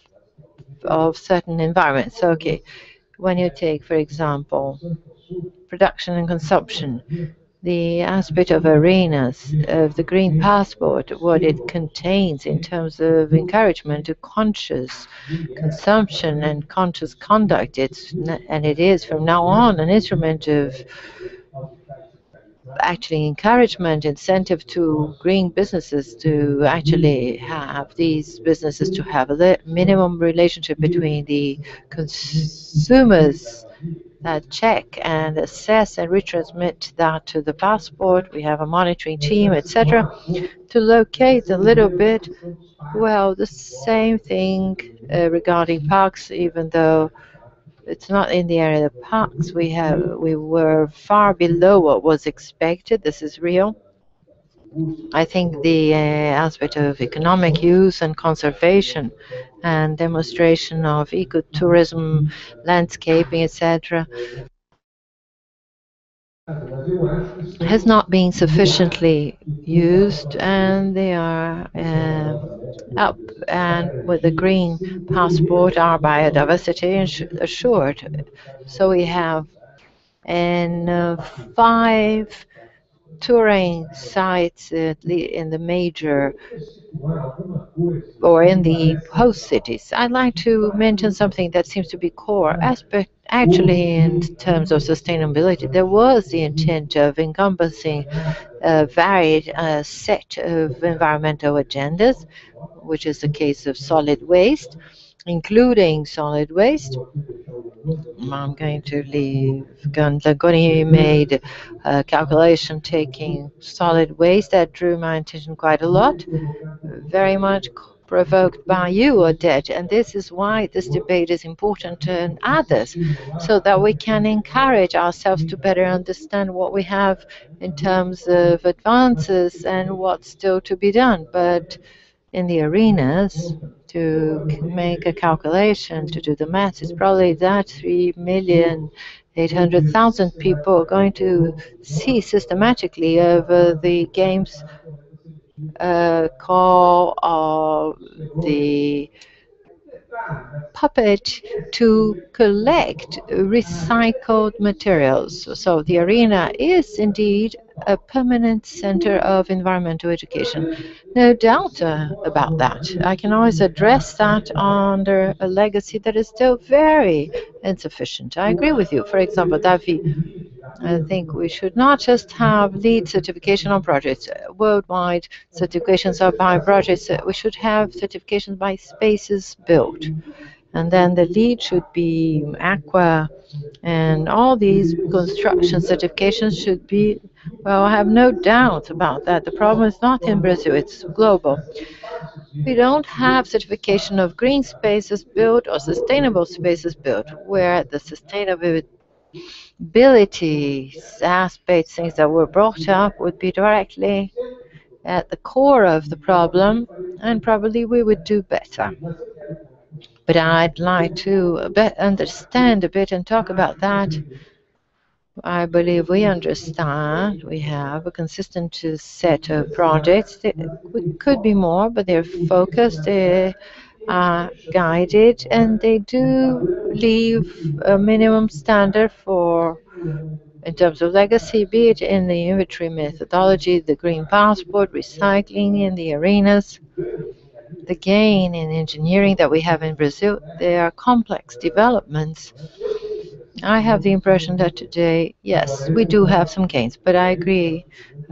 Speaker 3: of certain environments. Okay, when you take, for example, production and consumption, the aspect of arenas of the Green Passport, what it contains in terms of encouragement to conscious consumption and conscious conduct, and it is from now on an instrument of actually encouragement, incentive to green businesses to actually have these businesses to have a minimum relationship between the consumers that check and assess and retransmit that to the passport. We have a monitoring team, etc., to locate a little bit, well, the same thing regarding parks, even though it's not in the area of the parks. We were far below what was expected. This is real. I think the aspect of economic use and conservation and demonstration of ecotourism, landscaping, etc., has not been sufficiently used, and they are up. And with the green passport, our biodiversity assured. So we have 5 touring sites in the major or in the host cities. I'd like to mention something that seems to be core aspect. Actually, in terms of sustainability, there was the intent of encompassing a varied set of environmental agendas, which is the case of solid waste. including solid waste. I'm going to leave Goni made a calculation taking solid waste that drew my attention quite a lot, very much provoked by you, Odette, and this is why this debate is important and others, so that we can encourage ourselves to better understand what we have in terms of advances and what's still to be done. But in the arenas, to make a calculation, to do the math, it's probably that 3,800,000 people are going to see systematically over the games call of the puppet to collect recycled materials. So the arena is indeed a permanent center of environmental education. No doubt about that. I can always address that under a legacy that is still very insufficient. I agree with you. For example, Davi, I think we should not just have LEED certification on projects, worldwide certifications are by projects. We should have certifications by spaces built. And then the LEED should be aqua, and all these construction certifications should be, well, I have no doubt about that. The problem is not in Brazil, it's global. We don't have certification of green spaces built or sustainable spaces built, where the sustainability aspects, things that were brought up, would be directly at the core of the problem, and probably we would do better. But I'd like to understand a bit and talk about that. I believe we understand we have a consistent set of projects. We could be more, but they're focused, they are guided, and they do leave a minimum standard for, in terms of legacy, be it in the inventory methodology, the green passport, recycling in the arenas, the gain in engineering that we have in Brazil. They are complex developments. I have the impression that today, yes, we do have some gains, but I agree,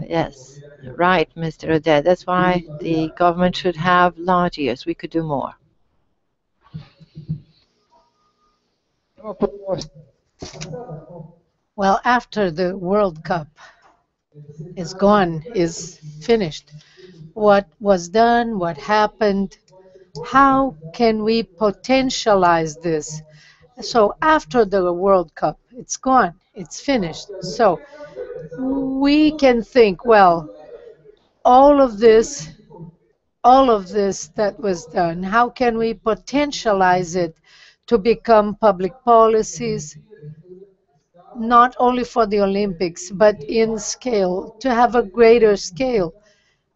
Speaker 3: yes, right, Mr. Odette. That's why the government should have large ears. We could do more.
Speaker 1: Well, after the World Cup is gone, is finished, what was done, what happened, how can we potentialize this? So after the World Cup, it's gone, it's finished. So we can think, well, all of this that was done, how can we potentialize it to become public policies, not only for the Olympics, but in scale, to have a greater scale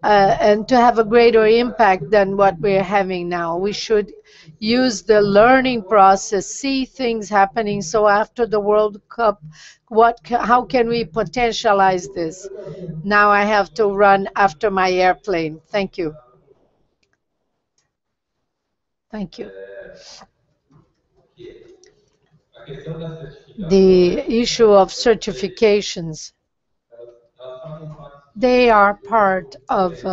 Speaker 1: and to have a greater impact than what we're having now. We should use the learning process, see things happening. So after the World Cup, how can we potentialize this? Now I have to run after my airplane. Thank you. Thank you. The issue of certifications, they are part of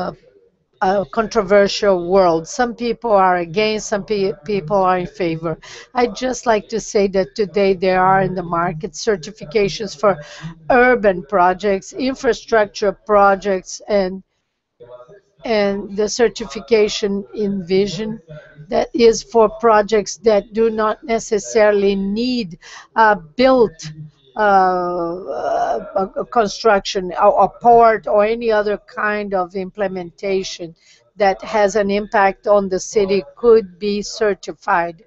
Speaker 1: a controversial world. Some people are against, some people are in favor. I'd just like to say that today there are in the market certifications for urban projects, infrastructure projects, and the certification in vision that is for projects that do not necessarily need built construction or a port or any other kind of implementation that has an impact on the city could be certified.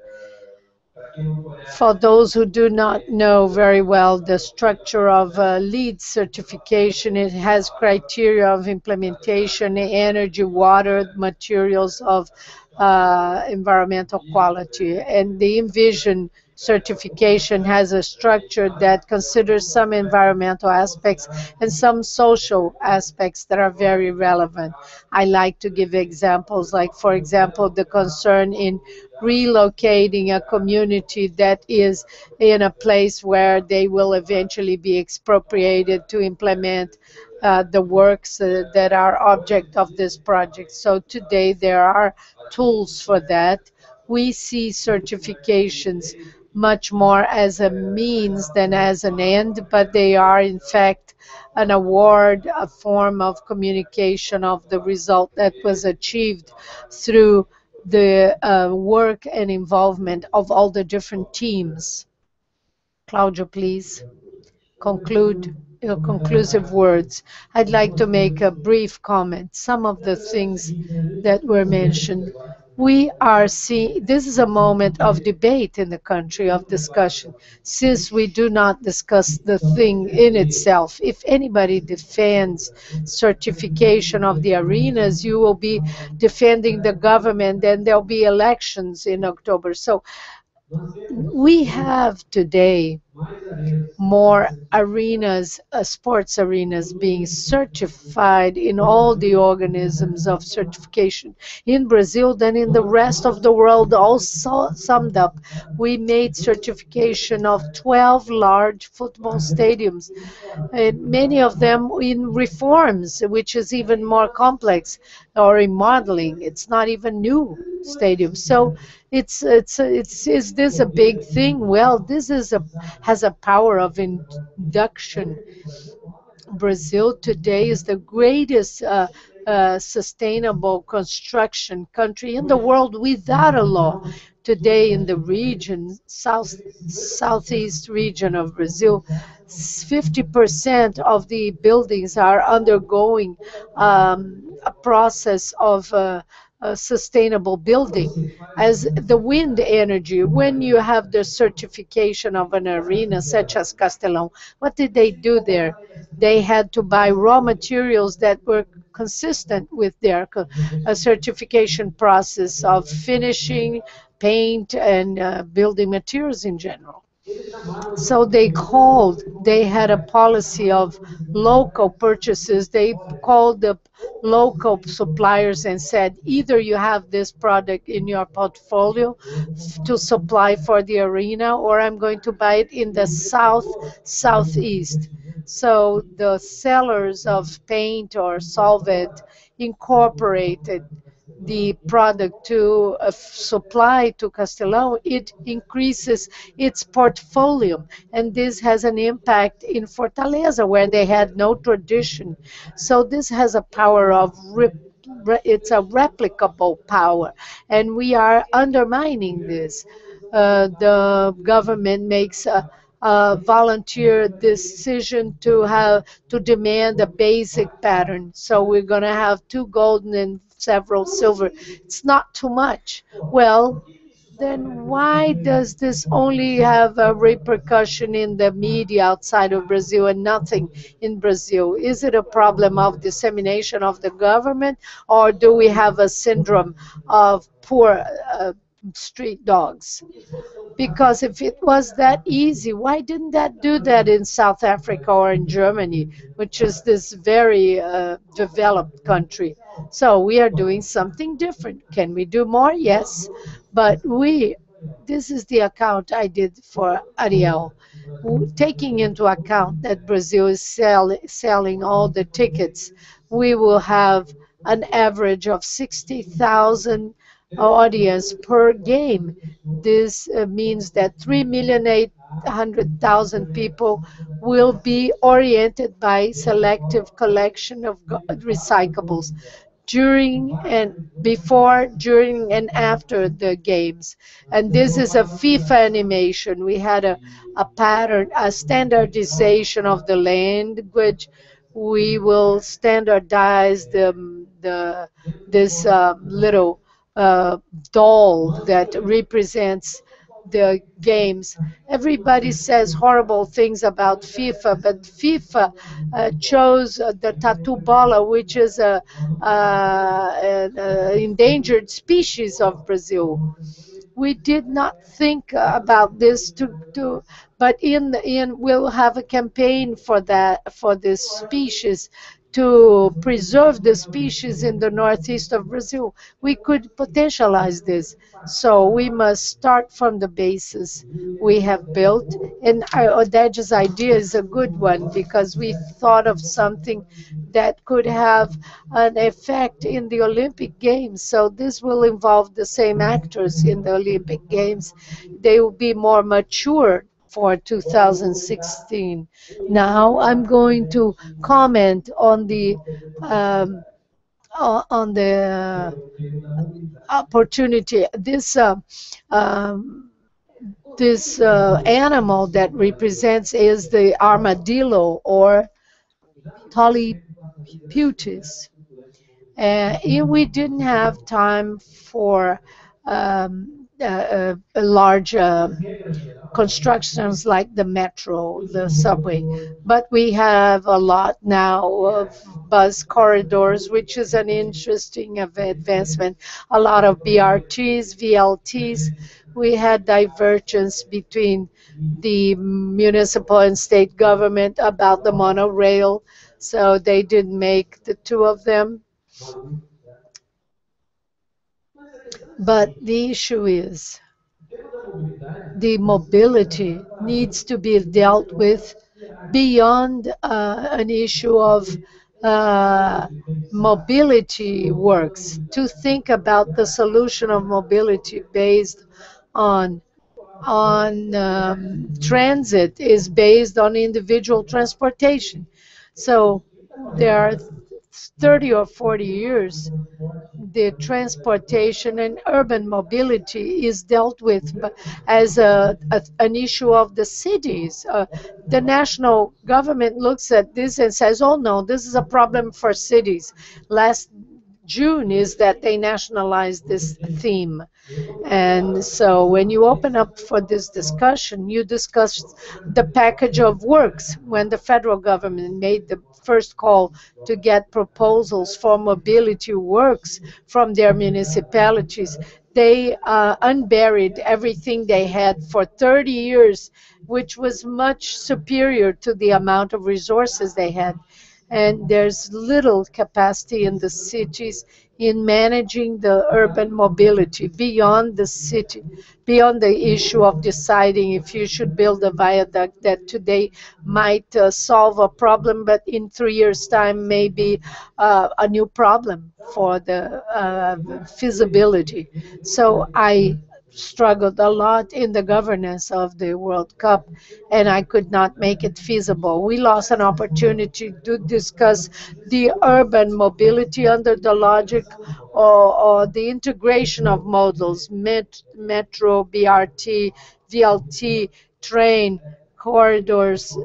Speaker 1: For those who do not know very well the structure of LEED certification, it has criteria of implementation, energy, water, materials of environmental quality. And the Envision certification has a structure that considers some environmental aspects and some social aspects that are very relevant. I like to give examples, like, for example, the concern in relocating a community that is in a place where they will eventually be expropriated to implement the works that are object of this project. So today there are tools for that. We see certifications much more as a means than as an end, but they are in fact an award, a form of communication of the result that was achieved through the work and involvement of all the different teams. Claudio, please conclude your conclusive words. I'd like to make a brief comment. Some of the things that were mentioned. We are seeing, this is a moment of debate in the country, of discussion, since we do not discuss the thing in itself. If anybody defends certification of the arenas, you will be defending the government, and there'll be elections in October. So we have today more arenas, sports arenas being certified in all the organisms of certification in Brazil than in the rest of the world. Also summed up, we made certification of 12 large football stadiums, and many of them in reforms, which is even more complex, or remodeling. It's not even new stadiums. So is this a big thing? Well, this has a power of induction. Brazil today is the greatest sustainable construction country in the world without a law. Today in the region, southeast region of Brazil, 50% of the buildings are undergoing a process of sustainable building. As the wind energy, when you have the certification of an arena such as Castelão, what did they do there? They had to buy raw materials that were consistent with their certification process of finishing, paint, and building materials in general. So they had a policy of local purchases. They called the local suppliers and said, either you have this product in your portfolio to supply for the arena, or I'm going to buy it in the southeast. So the sellers of paint or solvent incorporated the product to supply to Castelão. It increases its portfolio, and this has an impact in Fortaleza, where they had no tradition. So this has a power of it's a replicable power, and we are undermining this. The government makes a volunteer decision to demand a basic pattern. So we're going to have 2 golden and several silver. It's not too much. Well, then why does this only have a repercussion in the media outside of Brazil and nothing in Brazil? Is it a problem of dissemination of the government, or do we have a syndrome of poor street dogs? Because if it was that easy, why didn't that do that in South Africa or in Germany, which is this very developed country? So we are doing something different. Can we do more? Yes. But this is the account I did for Ariel, taking into account that Brazil is selling all the tickets. We will have an average of 60,000 audience per game. This means that 3,800,000 people will be oriented by selective collection of recyclables during and before, during and after the games. And this is a FIFA animation. We had a pattern, a standardization of the language. We will standardize this little doll that represents the games. Everybody says horrible things about FIFA, but FIFA chose the tatu bola, which is an endangered species of Brazil. We did not think about this but we'll have a campaign for this species to preserve the species in the northeast of Brazil. We could potentialize this. So we must start from the basis we have built. And Oded's idea is a good one because we thought of something that could have an effect in the Olympic Games. So this will involve the same actors in the Olympic Games. They will be more mature for 2016. Now I'm going to comment on the opportunity. This animal that represents is the armadillo or Polyputis. We didn't have time for a large constructions like the metro, the subway, but we have a lot now of bus corridors, which is an interesting advancement. A lot of BRTs, VLTs. We had divergence between the municipal and state government about the monorail, so they didn't make the two of them. But the issue is the mobility needs to be dealt with beyond an issue of mobility works, to think about the solution of mobility based on transit is based on individual transportation. So there are 30 or 40 years, the transportation and urban mobility is dealt with as an issue of the cities. The national government looks at this and says, oh no, this is a problem for cities. Last June is that they nationalized this theme. And so when you open up for this discussion, you discuss the package of works. When the federal government made the first call to get proposals for mobility works from their municipalities, they unburied everything they had for 30 years, which was much superior to the amount of resources they had. And there's little capacity in the cities in managing the urban mobility beyond the city, beyond the issue of deciding if you should build a viaduct that today might solve a problem, but in 3 years' time may be a new problem for the feasibility. So I struggled a lot in the governance of the World Cup, and I could not make it feasible. We lost an opportunity to discuss the urban mobility under the logic or the integration of modals, metro, BRT, VLT, train, corridors,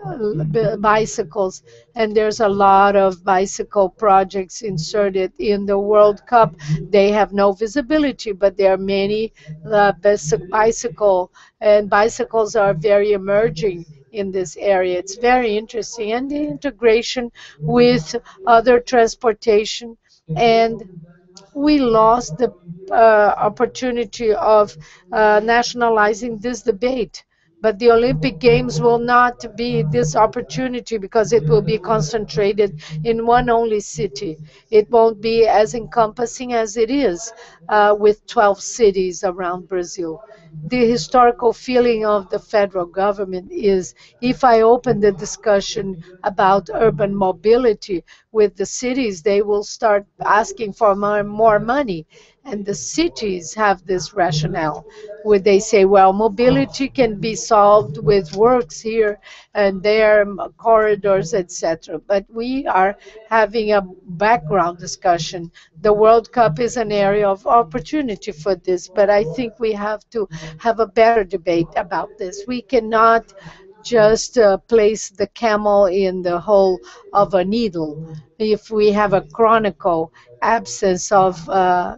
Speaker 1: bicycles, and there's a lot of bicycle projects inserted in the World Cup. They have no visibility, but there are many bicycle, and bicycles are very emerging in this area. It's very interesting, and the integration with other transportation, and we lost the opportunity of nationalizing this debate. But the Olympic Games will not be this opportunity because it will be concentrated in one only city. It won't be as encompassing as it is with 12 cities around Brazil. The historical feeling of the federal government is if I open the discussion about urban mobility with the cities, they will start asking for more money. And the cities have this rationale where they say, well, mobility can be solved with works here and there, corridors, etc. But we are having a background discussion. The World Cup is an area of opportunity for this, but I think we have to have a better debate about this. We cannot just place the camel in the hole of a needle. If we have a chronicle absence of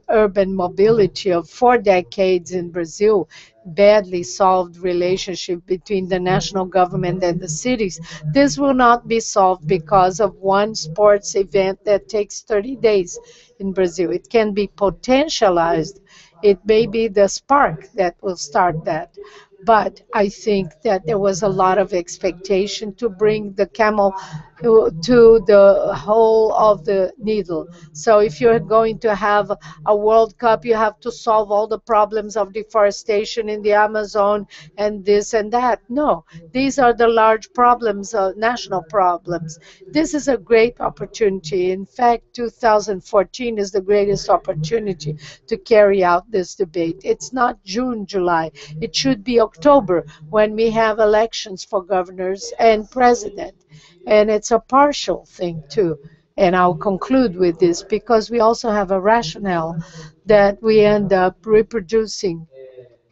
Speaker 1: urban mobility of 4 decades in Brazil, badly solved relationship between the national government and the cities, this will not be solved because of one sports event that takes 30 days in Brazil. It can be potentialized. It may be the spark that will start that. But I think that there was a lot of expectation to bring the camel to the hole of the needle. So if you're going to have a World Cup, you have to solve all the problems of deforestation in the Amazon and this and that. No, these are the large problems, national problems. This is a great opportunity. In fact, 2014 is the greatest opportunity to carry out this debate. It's not June, July. It should be October when we have elections for governors and president. And it's a partial thing too. And I'll conclude with this because we also have a rationale that we end up reproducing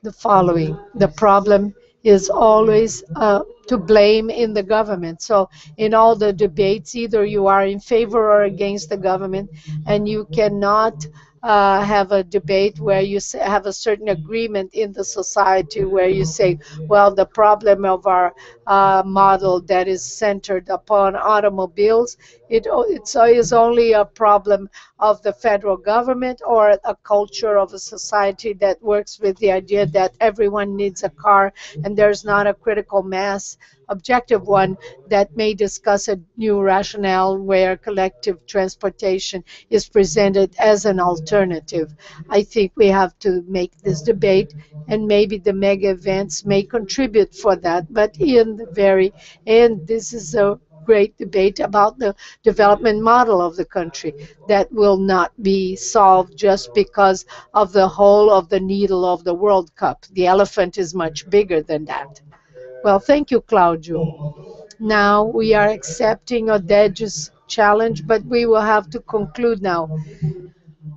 Speaker 1: the following. The problem is always to blame in the government. So in all the debates, either you are in favor or against the government, and you cannot have a debate where you have a certain agreement in the society where you say, well, the problem of our model that is centered upon automobiles, it's only a problem of the federal government or a culture of a society that works with the idea that everyone needs a car and there's not a critical mass objective one that may discuss a new rationale where collective transportation is presented as an alternative. I think we have to make this debate, and maybe the mega events may contribute for that. But in the very end, this is a great debate about the development model of the country that will not be solved just because of the hole of the needle of the World Cup. The elephant is much bigger than that. Well, thank you, Claudio. Now we are accepting Oded's challenge, but we will have to conclude now.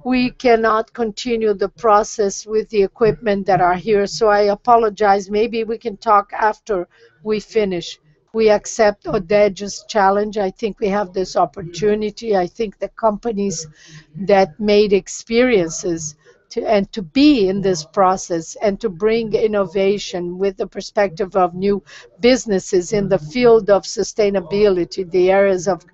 Speaker 1: We cannot continue the process with the equipment that are here, so I apologize. Maybe we can talk after we finish. We accept Oded's challenge. I think we have this opportunity. I think the companies that made experiences to be in this process and to bring innovation with the perspective of new businesses in the field of sustainability, the areas of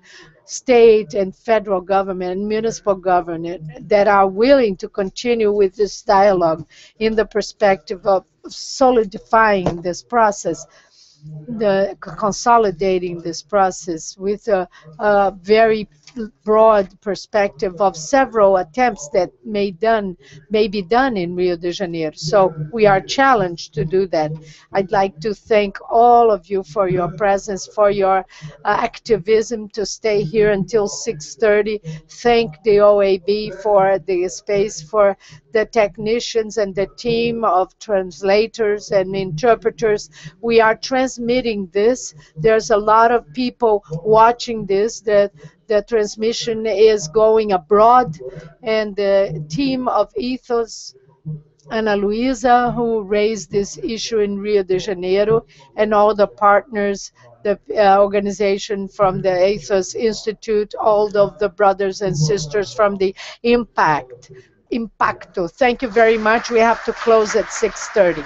Speaker 1: state and federal government and municipal government that are willing to continue with this dialogue in the perspective of solidifying this process, the consolidating this process with a very broad perspective of several attempts that may be done in Rio de Janeiro. So we are challenged to do that. I'd like to thank all of you for your presence, for your activism to stay here until 6:30. Thank the OAB for the space, for the technicians and the team of translators and interpreters. We are transmitting this. There's a lot of people watching this. The transmission is going abroad, and the team of Ethos, Ana Luisa, who raised this issue in Rio de Janeiro, and all the partners, the organization from the Ethos Institute, all of the brothers and sisters from the Impacto. Thank you very much. We have to close at 6:30.